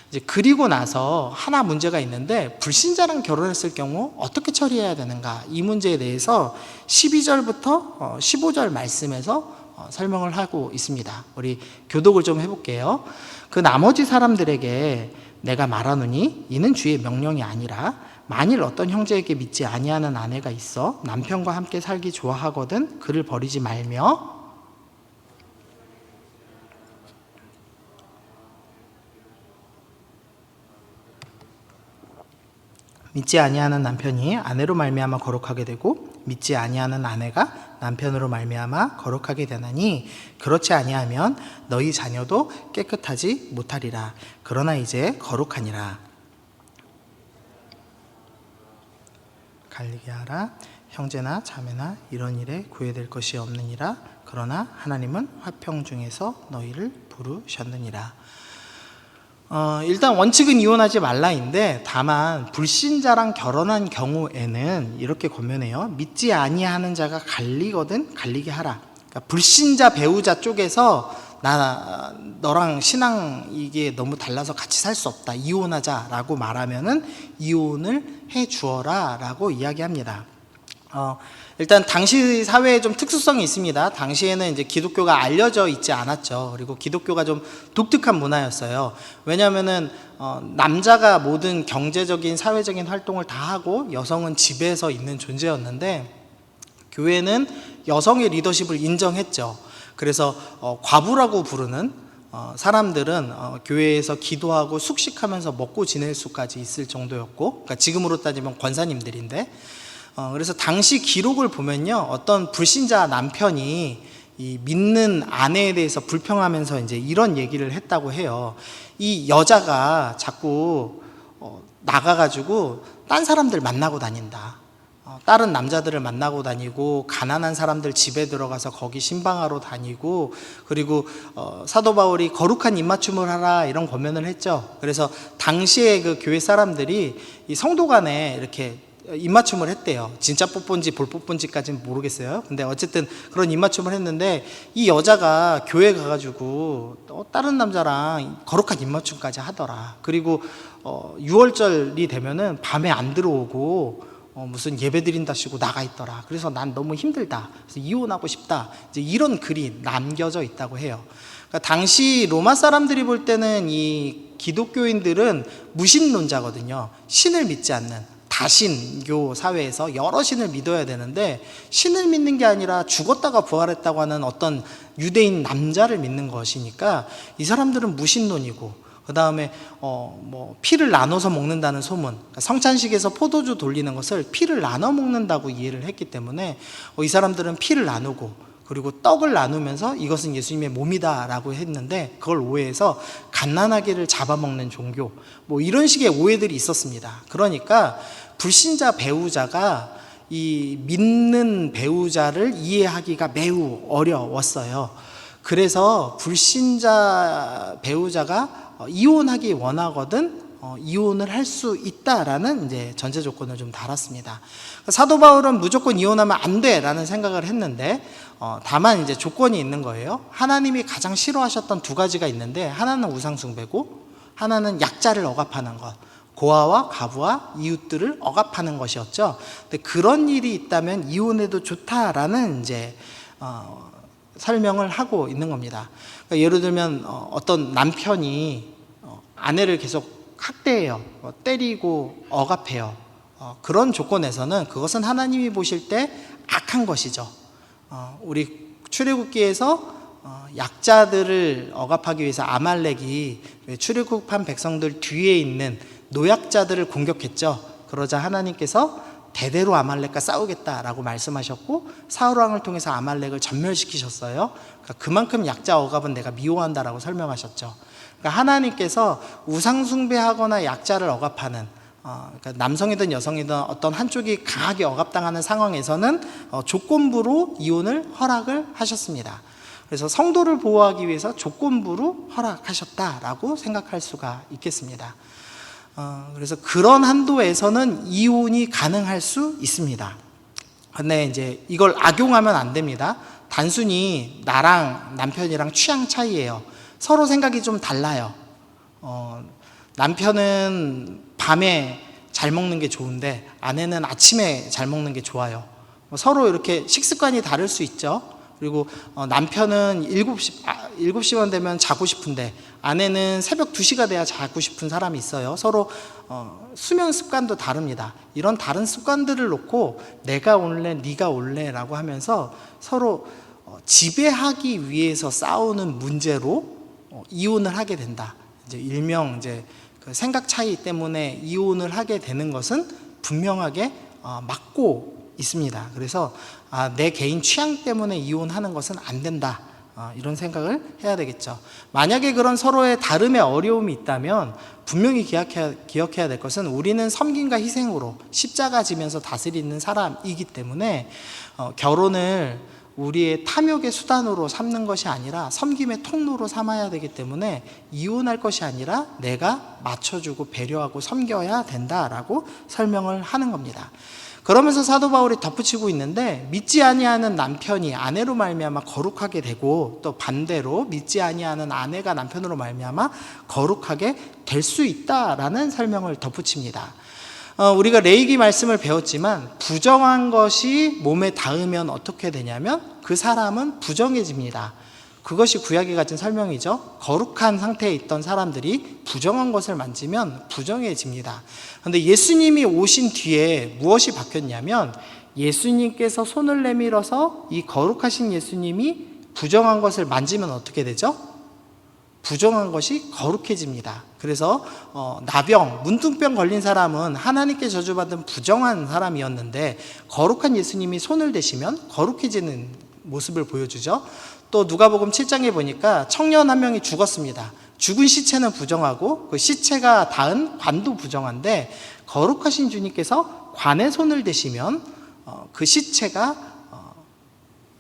이제 그리고 나서 하나 문제가 있는데, 불신자랑 결혼했을 경우 어떻게 처리해야 되는가, 이 문제에 대해서 12절부터 15절 말씀에서 설명을 하고 있습니다. 우리 교독을 좀 해볼게요. 그 나머지 사람들에게 내가 말하노니 이는 주의 명령이 아니라, 만일 어떤 형제에게 믿지 아니하는 아내가 있어 남편과 함께 살기 좋아하거든 그를 버리지 말며, 믿지 아니하는 남편이 아내로 말미암아 거룩하게 되고 믿지 아니하는 아내가 남편으로 말미암아 거룩하게 되나니, 그렇지 아니하면 너희 자녀도 깨끗하지 못하리라. 그러나 이제 거룩하니라. 갈리게 하라. 형제나 자매나 이런 일에 구애될 것이 없느니라. 그러나 하나님은 화평 중에서 너희를 부르셨느니라. 일단 원칙은 이혼하지 말라인데, 다만 불신자랑 결혼한 경우에는 이렇게 권면해요. 믿지 아니하는 자가 갈리거든 갈리게 하라. 그러니까 불신자 배우자 쪽에서 나 너랑 신앙 이게 너무 달라서 같이 살 수 없다, 이혼하자라고 말하면은 이혼을 해 주어라라고 이야기합니다. 일단 당시 사회에 좀 특수성이 있습니다. 당시에는 이제 기독교가 알려져 있지 않았죠. 그리고 기독교가 좀 독특한 문화였어요. 왜냐하면은 남자가 모든 경제적인 사회적인 활동을 다 하고 여성은 집에서 있는 존재였는데, 교회는 여성의 리더십을 인정했죠. 그래서 과부라고 부르는 사람들은 교회에서 기도하고 숙식하면서 먹고 지낼 수까지 있을 정도였고, 그러니까 지금으로 따지면 권사님들인데, 그래서 당시 기록을 보면요, 어떤 불신자 남편이 이 믿는 아내에 대해서 불평하면서 이제 이런 얘기를 했다고 해요. 이 여자가 자꾸 나가가지고 딴 사람들 만나고 다닌다. 다른 남자들을 만나고 다니고, 가난한 사람들 집에 들어가서 거기 신방하러 다니고, 그리고 사도 바울이 거룩한 입맞춤을 하라 이런 권면을 했죠. 그래서 당시에 그 교회 사람들이 이 성도 간에 이렇게 입맞춤을 했대요. 진짜 뽀뽀인지 볼 뽀뽀인지까지는 모르겠어요. 근데 어쨌든 그런 입맞춤을 했는데, 이 여자가 교회 가가지고 다른 남자랑 거룩한 입맞춤까지 하더라. 그리고 6월절이 되면은 밤에 안 들어오고 무슨 예배 드린다시고 나가 있더라. 그래서 난 너무 힘들다, 그래서 이혼하고 싶다, 이제 이런 글이 남겨져 있다고 해요. 그러니까 당시 로마 사람들이 볼 때는 이 기독교인들은 무신론자거든요. 신을 믿지 않는 다신교 사회에서 여러 신을 믿어야 되는데, 신을 믿는 게 아니라 죽었다가 부활했다고 하는 어떤 유대인 남자를 믿는 것이니까 이 사람들은 무신론이고, 그 다음에 뭐 피를 나눠서 먹는다는 소문, 그러니까 성찬식에서 포도주 돌리는 것을 피를 나눠 먹는다고 이해를 했기 때문에 이 사람들은 피를 나누고, 그리고 떡을 나누면서 이것은 예수님의 몸이다라고 했는데, 그걸 오해해서 갓난아기를 잡아먹는 종교, 뭐 이런 식의 오해들이 있었습니다. 그러니까 불신자 배우자가 이 믿는 배우자를 이해하기가 매우 어려웠어요. 그래서 불신자 배우자가 이혼하기 원하거든 이혼을 할 수 있다라는 이제 전제 조건을 좀 달았습니다. 사도 바울은 무조건 이혼하면 안 돼라는 생각을 했는데, 다만 이제 조건이 있는 거예요. 하나님이 가장 싫어하셨던 두 가지가 있는데, 하나는 우상숭배고 하나는 약자를 억압하는 것, 고아와 가부와 이웃들을 억압하는 것이었죠. 근데 그런 일이 있다면 이혼해도 좋다라는 이제 설명을 하고 있는 겁니다. 그러니까 예를 들면 어떤 남편이 아내를 계속 학대해요, 때리고 억압해요. 그런 조건에서는 그것은 하나님이 보실 때 악한 것이죠. 우리 출애굽기에서 약자들을 억압하기 위해서 아말렉이 출애굽한 백성들 뒤에 있는 노약자들을 공격했죠. 그러자 하나님께서 대대로 아말렉과 싸우겠다라고 말씀하셨고, 사울 왕을 통해서 아말렉을 전멸시키셨어요. 그러니까 그만큼 약자 억압은 내가 미워한다라고 설명하셨죠. 그러니까 하나님께서 우상숭배하거나 약자를 억압하는, 그러니까 남성이든 여성이든 어떤 한쪽이 강하게 억압당하는 상황에서는 조건부로 이혼을 허락을 하셨습니다. 그래서 성도를 보호하기 위해서 조건부로 허락하셨다라고 생각할 수가 있겠습니다. 그래서 그런 한도에서는 이혼이 가능할 수 있습니다. 근데 이제 이걸 악용하면 안 됩니다. 단순히 나랑 남편이랑 취향 차이예요. 서로 생각이 좀 달라요. 남편은 밤에 잘 먹는 게 좋은데 아내는 아침에 잘 먹는 게 좋아요. 서로 이렇게 식습관이 다를 수 있죠. 그리고 남편은 7시만 되면 자고 싶은데 아내는 새벽 2시가 돼야 자고 싶은 사람이 있어요. 서로 수면 습관도 다릅니다. 이런 다른 습관들을 놓고 내가 올래 네가 올래 라고 하면서 서로 지배하기 위해서 싸우는 문제로 이혼을 하게 된다. 이제 일명 이제 그 생각 차이 때문에 이혼을 하게 되는 것은 분명하게 막고 있습니다. 그래서 내 개인 취향 때문에 이혼하는 것은 안 된다, 이런 생각을 해야 되겠죠. 만약에 그런 서로의 다름의 어려움이 있다면 분명히 기억해야 될 것은 우리는 섬김과 희생으로 십자가 지면서 다스리는 사람이기 때문에 결혼을 우리의 탐욕의 수단으로 삼는 것이 아니라 섬김의 통로로 삼아야 되기 때문에 이혼할 것이 아니라 내가 맞춰주고 배려하고 섬겨야 된다라고 설명을 하는 겁니다. 그러면서 사도 바울이 덧붙이고 있는데, 믿지 아니하는 남편이 아내로 말미암아 거룩하게 되고, 또 반대로 믿지 아니하는 아내가 남편으로 말미암아 거룩하게 될 수 있다라는 설명을 덧붙입니다. 우리가 레위기 말씀을 배웠지만 부정한 것이 몸에 닿으면 어떻게 되냐면 그 사람은 부정해집니다. 그것이 구약이 가진 설명이죠. 거룩한 상태에 있던 사람들이 부정한 것을 만지면 부정해집니다. 그런데 예수님이 오신 뒤에 무엇이 바뀌었냐면, 예수님께서 손을 내밀어서 이 거룩하신 예수님이 부정한 것을 만지면 어떻게 되죠? 부정한 것이 거룩해집니다. 그래서 나병, 문둥병 걸린 사람은 하나님께 저주받은 부정한 사람이었는데, 거룩한 예수님이 손을 대시면 거룩해지는 모습을 보여주죠. 또 누가복음 7장에 보니까 청년 한 명이 죽었습니다. 죽은 시체는 부정하고 그 시체가 닿은 관도 부정한데, 거룩하신 주님께서 관에 손을 대시면 그 시체가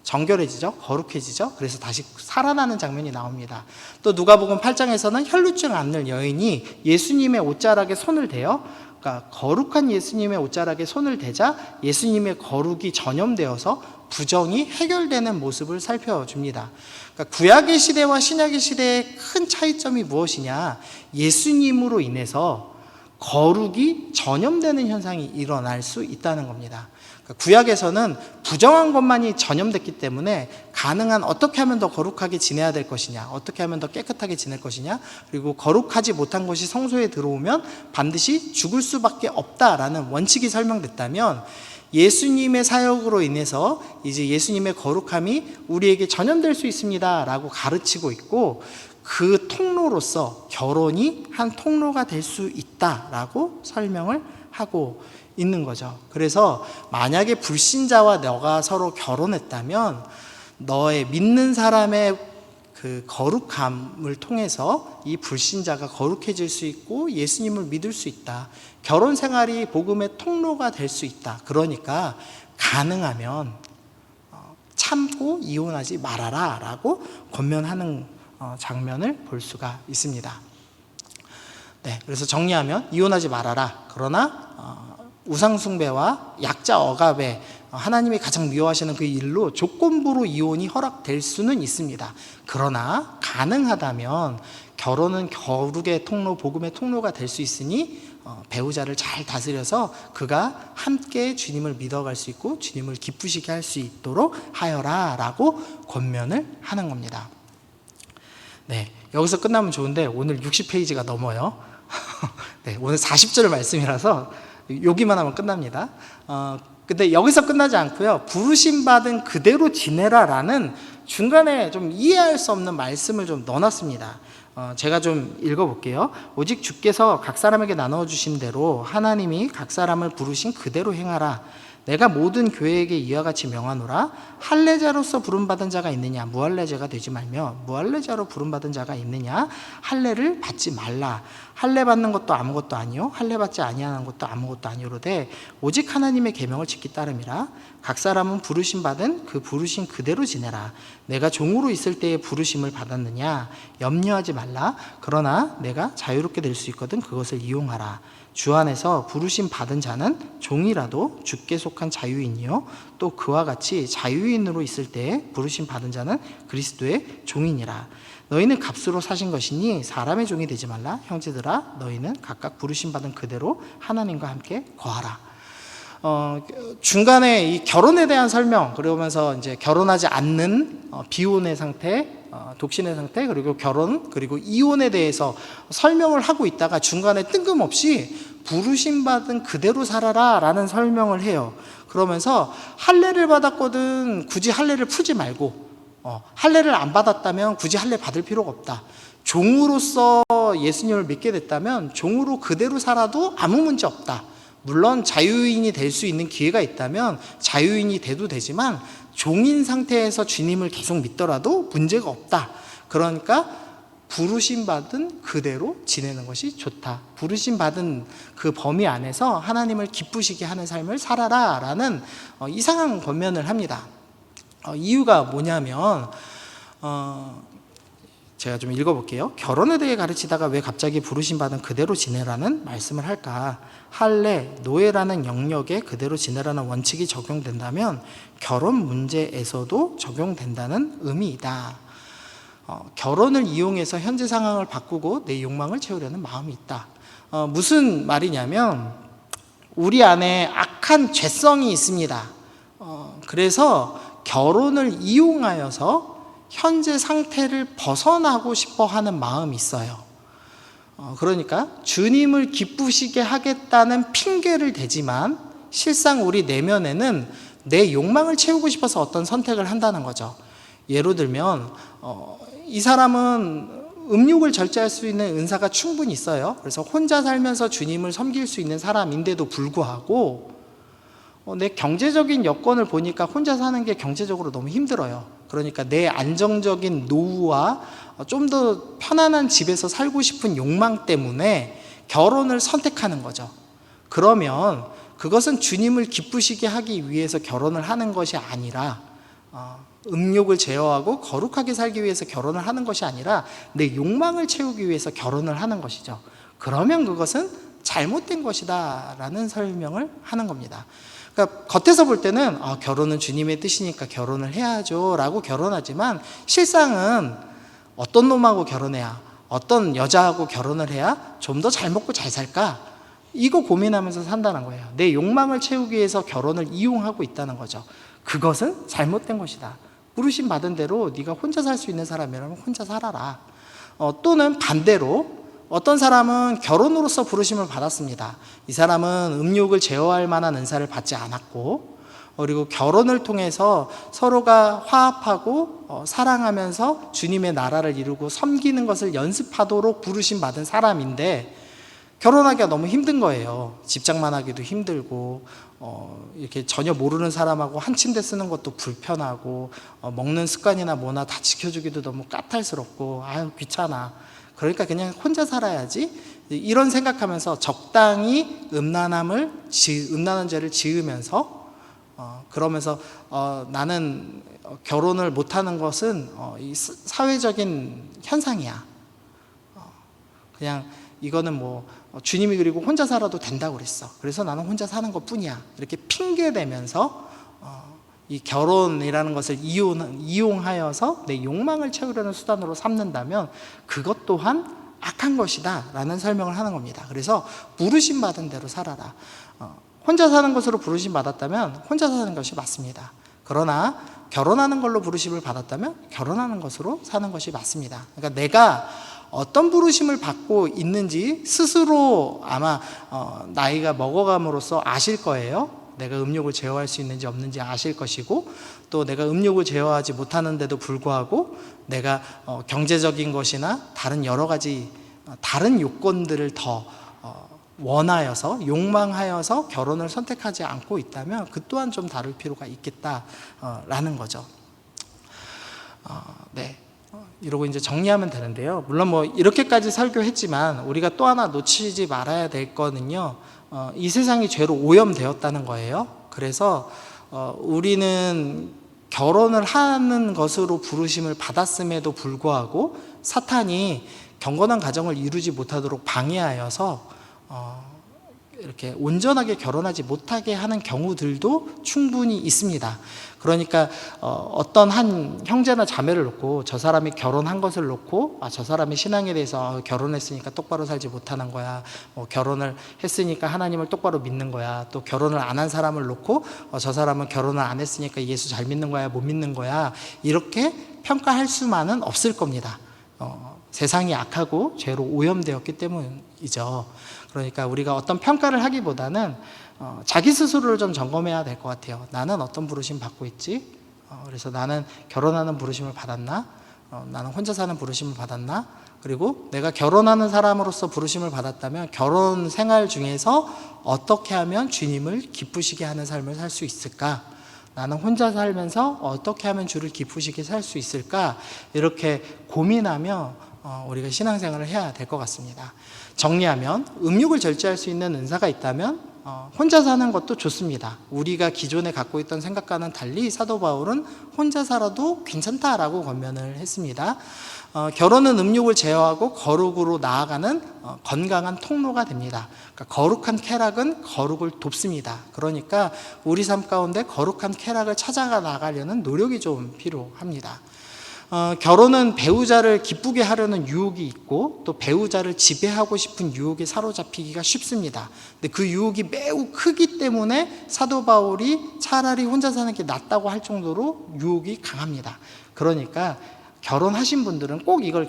정결해지죠. 거룩해지죠. 그래서 다시 살아나는 장면이 나옵니다. 또 누가복음 8장에서는 혈루증 앓는 여인이 예수님의 옷자락에 손을 대요. 그러니까 거룩한 예수님의 옷자락에 손을 대자 예수님의 거룩이 전염되어서 부정이 해결되는 모습을 살펴줍니다. 그러니까 구약의 시대와 신약의 시대의 큰 차이점이 무엇이냐? 예수님으로 인해서 거룩이 전염되는 현상이 일어날 수 있다는 겁니다. 그러니까 구약에서는 부정한 것만이 전염됐기 때문에 가능한 어떻게 하면 더 거룩하게 지내야 될 것이냐, 어떻게 하면 더 깨끗하게 지낼 것이냐, 그리고 거룩하지 못한 것이 성소에 들어오면 반드시 죽을 수밖에 없다라는 원칙이 설명됐다면, 예수님의 사역으로 인해서 이제 예수님의 거룩함이 우리에게 전염될 수 있습니다 라고 가르치고 있고, 그 통로로서 결혼이 한 통로가 될 수 있다라고 설명을 하고 있는 거죠. 그래서 만약에 불신자와 너가 서로 결혼했다면 너의 믿는 사람의 그 거룩함을 통해서 이 불신자가 거룩해질 수 있고 예수님을 믿을 수 있다. 결혼 생활이 복음의 통로가 될 수 있다. 그러니까 가능하면 참고 이혼하지 말아라 라고 권면하는 장면을 볼 수가 있습니다. 네, 그래서 정리하면 이혼하지 말아라. 그러나 우상숭배와 약자 억압에 하나님이 가장 미워하시는 그 일로 조건부로 이혼이 허락될 수는 있습니다. 그러나 가능하다면 결혼은 거룩의 통로, 복음의 통로가 될 수 있으니 배우자를 잘 다스려서 그가 함께 주님을 믿어갈 수 있고 주님을 기쁘시게 할 수 있도록 하여라 라고 권면을 하는 겁니다. 네, 여기서 끝나면 좋은데 오늘 60페이지가 넘어요. 네, 오늘 40절 말씀이라서 여기만 하면 끝납니다. 근데 여기서 끝나지 않고요, 부르심 받은 그대로 지내라 라는 중간에 좀 이해할 수 없는 말씀을 좀 넣어놨습니다. 제가 좀 읽어볼게요. 오직 주께서 각 사람에게 나눠주신 대로 하나님이 각 사람을 부르신 그대로 행하라. 내가 모든 교회에게 이와 같이 명하노라. 할례자로서 부름받은 자가 있느냐 무할례자가 되지 말며, 무할례자로 부름받은 자가 있느냐 할례를 받지 말라. 할례 받는 것도 아무것도 아니요 할례 받지 아니하는 것도 아무것도 아니오로되 오직 하나님의 계명을 지키 따름이라. 각 사람은 부르심 받은 그 부르심 그대로 지내라. 내가 종으로 있을 때에 부르심을 받았느냐 염려하지 말라. 그러나 내가 자유롭게 될 수 있거든 그것을 이용하라. 주 안에서 부르심 받은 자는 종이라도 주께 속한 자유인이요 또 그와 같이 자유인으로 있을 때에 부르심 받은 자는 그리스도의 종이니라. 너희는 값으로 사신 것이니 사람의 종이 되지 말라. 형제들아, 너희는 각각 부르심 받은 그대로 하나님과 함께 거하라. 중간에 이 결혼에 대한 설명, 그러면서 이제 결혼하지 않는 비혼의 상태, 독신의 상태, 그리고 결혼, 그리고 이혼에 대해서 설명을 하고 있다가 중간에 뜬금없이 부르심 받은 그대로 살아라 라는 설명을 해요. 그러면서 할례를 받았거든 굳이 할례를 풀지 말고, 할례를 안 받았다면 굳이 할례 받을 필요가 없다. 종으로서 예수님을 믿게 됐다면 종으로 그대로 살아도 아무 문제 없다. 물론 자유인이 될 수 있는 기회가 있다면 자유인이 돼도 되지만 종인 상태에서 주님을 계속 믿더라도 문제가 없다. 그러니까 부르심 받은 그대로 지내는 것이 좋다. 부르심 받은 그 범위 안에서 하나님을 기쁘시게 하는 삶을 살아라 라는 이상한 권면을 합니다. 이유가 뭐냐면 제가 좀 읽어볼게요. 결혼에 대해 가르치다가 왜 갑자기 부르심받은 그대로 지내라는 말씀을 할까? 할례, 노예라는 영역에 그대로 지내라는 원칙이 적용된다면 결혼 문제에서도 적용된다는 의미이다. 결혼을 이용해서 현재 상황을 바꾸고 내 욕망을 채우려는 마음이 있다. 무슨 말이냐면 우리 안에 악한 죄성이 있습니다. 그래서 결혼을 이용하여서 현재 상태를 벗어나고 싶어 하는 마음이 있어요. 그러니까 주님을 기쁘시게 하겠다는 핑계를 대지만 실상 우리 내면에는 내 욕망을 채우고 싶어서 어떤 선택을 한다는 거죠. 예로 들면 이 사람은 음욕을 절제할 수 있는 은사가 충분히 있어요. 그래서 혼자 살면서 주님을 섬길 수 있는 사람인데도 불구하고 내 경제적인 여건을 보니까 혼자 사는 게 경제적으로 너무 힘들어요. 그러니까 내 안정적인 노후와 좀 더 편안한 집에서 살고 싶은 욕망 때문에 결혼을 선택하는 거죠. 그러면 그것은 주님을 기쁘시게 하기 위해서 결혼을 하는 것이 아니라 음욕을 제어하고 거룩하게 살기 위해서 결혼을 하는 것이 아니라 내 욕망을 채우기 위해서 결혼을 하는 것이죠. 그러면 그것은 잘못된 것이다 라는 설명을 하는 겁니다. 그러니까 겉에서 볼 때는 결혼은 주님의 뜻이니까 결혼을 해야죠 라고 결혼하지만 실상은 어떤 놈하고 결혼해야, 어떤 여자하고 결혼을 해야 좀 더 잘 먹고 잘 살까? 이거 고민하면서 산다는 거예요. 내 욕망을 채우기 위해서 결혼을 이용하고 있다는 거죠. 그것은 잘못된 것이다. 부르심 받은 대로 네가 혼자 살 수 있는 사람이라면 혼자 살아라. 또는 반대로 어떤 사람은 결혼으로서 부르심을 받았습니다. 이 사람은 음욕을 제어할 만한 은사를 받지 않았고, 그리고 결혼을 통해서 서로가 화합하고 사랑하면서 주님의 나라를 이루고 섬기는 것을 연습하도록 부르심 받은 사람인데 결혼하기가 너무 힘든 거예요. 집장만 하기도 힘들고 이렇게 전혀 모르는 사람하고 한 침대 쓰는 것도 불편하고 먹는 습관이나 뭐나 다 지켜주기도 너무 까탈스럽고 아유 귀찮아. 그러니까 그냥 혼자 살아야지 이런 생각하면서 적당히 음란한 죄를 지으면서 그러면서 나는 결혼을 못하는 것은 이 사회적인 현상이야. 그냥 이거는 뭐 주님이 그리고 혼자 살아도 된다고 그랬어. 그래서 나는 혼자 사는 것 뿐이야. 이렇게 핑계 대면서 이 결혼이라는 것을 이용하여서 내 욕망을 채우려는 수단으로 삼는다면 그것 또한 악한 것이다 라는 설명을 하는 겁니다. 그래서 부르심 받은 대로 살아라. 혼자 사는 것으로 부르심 받았다면 혼자 사는 것이 맞습니다. 그러나 결혼하는 걸로 부르심을 받았다면 결혼하는 것으로 사는 것이 맞습니다. 그러니까 내가 어떤 부르심을 받고 있는지 스스로 아마 나이가 먹어감으로써 아실 거예요. 내가 음욕을 제어할 수 있는지 없는지 아실 것이고, 또 내가 음욕을 제어하지 못하는데도 불구하고 내가 경제적인 것이나 다른 여러 가지 다른 요건들을 더 원하여서 욕망하여서 결혼을 선택하지 않고 있다면 그 또한 좀 다룰 필요가 있겠다라는 거죠. 네. 이러고 이제 정리하면 되는데요. 물론 뭐 이렇게까지 설교했지만 우리가 또 하나 놓치지 말아야 될 거는요. 이 세상이 죄로 오염되었다는 거예요. 그래서 우리는 결혼을 하는 것으로 부르심을 받았음에도 불구하고 사탄이 경건한 가정을 이루지 못하도록 방해하여서 이렇게 온전하게 결혼하지 못하게 하는 경우들도 충분히 있습니다. 그러니까 어떤 한 형제나 자매를 놓고 저 사람이 결혼한 것을 놓고 저 사람이 신앙에 대해서 결혼했으니까 똑바로 살지 못하는 거야, 결혼을 했으니까 하나님을 똑바로 믿는 거야, 또 결혼을 안 한 사람을 놓고 저 사람은 결혼을 안 했으니까 예수 잘 믿는 거야, 못 믿는 거야, 이렇게 평가할 수만은 없을 겁니다. 세상이 악하고 죄로 오염되었기 때문이죠. 그러니까 우리가 어떤 평가를 하기보다는 자기 스스로를 좀 점검해야 될 것 같아요. 나는 어떤 부르심 받고 있지? 그래서 나는 결혼하는 부르심을 받았나? 나는 혼자 사는 부르심을 받았나? 그리고 내가 결혼하는 사람으로서 부르심을 받았다면 결혼 생활 중에서 어떻게 하면 주님을 기쁘시게 하는 삶을 살 수 있을까? 나는 혼자 살면서 어떻게 하면 주를 기쁘시게 살 수 있을까? 이렇게 고민하며 우리가 신앙생활을 해야 될 것 같습니다. 정리하면 음욕을 절제할 수 있는 은사가 있다면 혼자 사는 것도 좋습니다. 우리가 기존에 갖고 있던 생각과는 달리 사도 바울은 혼자 살아도 괜찮다라고 권면을 했습니다. 결혼은 음욕을 제어하고 거룩으로 나아가는 건강한 통로가 됩니다. 그러니까 거룩한 쾌락은 거룩을 돕습니다. 그러니까 우리 삶 가운데 거룩한 쾌락을 찾아가 나가려는 노력이 좀 필요합니다. 결혼은 배우자를 기쁘게 하려는 유혹이 있고 또 배우자를 지배하고 싶은 유혹에 사로잡히기가 쉽습니다. 근데 그 유혹이 매우 크기 때문에 사도 바울이 차라리 혼자 사는 게 낫다고 할 정도로 유혹이 강합니다. 그러니까 결혼하신 분들은 꼭 이걸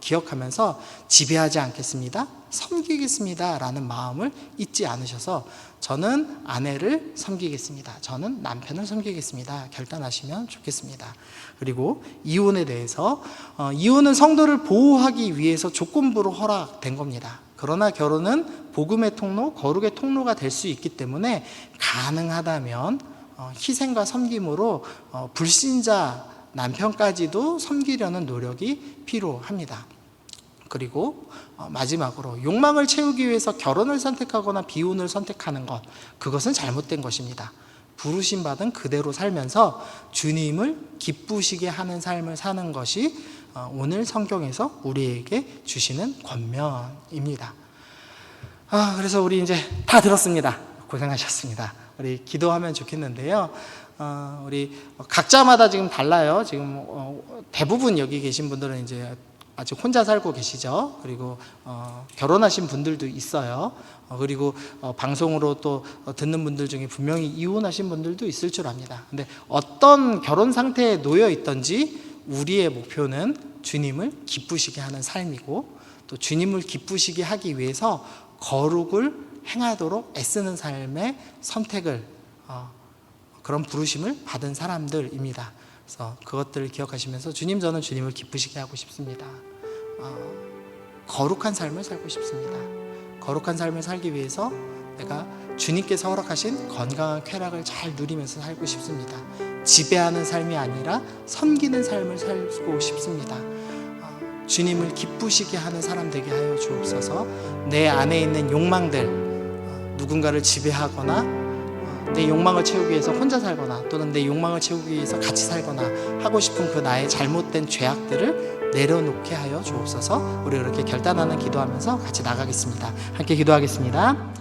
기억하면서 지배하지 않겠습니다, 섬기겠습니다 라는 마음을 잊지 않으셔서 저는 아내를 섬기겠습니다, 저는 남편을 섬기겠습니다 결단하시면 좋겠습니다. 그리고 이혼에 대해서 이혼은 성도를 보호하기 위해서 조건부로 허락된 겁니다. 그러나 결혼은 복음의 통로, 거룩의 통로가 될 수 있기 때문에 가능하다면 희생과 섬김으로 불신자 남편까지도 섬기려는 노력이 필요합니다. 그리고 마지막으로 욕망을 채우기 위해서 결혼을 선택하거나 비혼을 선택하는 것, 그것은 잘못된 것입니다. 부르심 받은 그대로 살면서 주님을 기쁘시게 하는 삶을 사는 것이 오늘 성경에서 우리에게 주시는 권면입니다. 그래서 우리 이제 다 들었습니다. 고생하셨습니다. 우리 기도하면 좋겠는데요. 우리 각자마다 지금 달라요. 지금 대부분 여기 계신 분들은 이제 아직 혼자 살고 계시죠. 그리고 결혼하신 분들도 있어요. 그리고 방송으로 또 듣는 분들 중에 분명히 이혼하신 분들도 있을 줄 압니다. 근데 어떤 결혼 상태에 놓여 있든지 우리의 목표는 주님을 기쁘시게 하는 삶이고 또 주님을 기쁘시게 하기 위해서 거룩을 행하도록 애쓰는 삶의 선택을 그런 부르심을 받은 사람들입니다. 그래서 그것들을 기억하시면서 주님, 저는 주님을 기쁘시게 하고 싶습니다. 거룩한 삶을 살고 싶습니다. 거룩한 삶을 살기 위해서 내가 주님께서 허락하신 건강한 쾌락을 잘 누리면서 살고 싶습니다. 지배하는 삶이 아니라 섬기는 삶을 살고 싶습니다. 주님을 기쁘시게 하는 사람 되게 하여 주옵소서. 내 안에 있는 욕망들, 누군가를 지배하거나 내 욕망을 채우기 위해서 혼자 살거나 또는 내 욕망을 채우기 위해서 같이 살거나 하고 싶은 그 나의 잘못된 죄악들을 내려놓게 하여 주옵소서. 우리 그렇게 결단하는 기도하면서 같이 나가겠습니다. 함께 기도하겠습니다.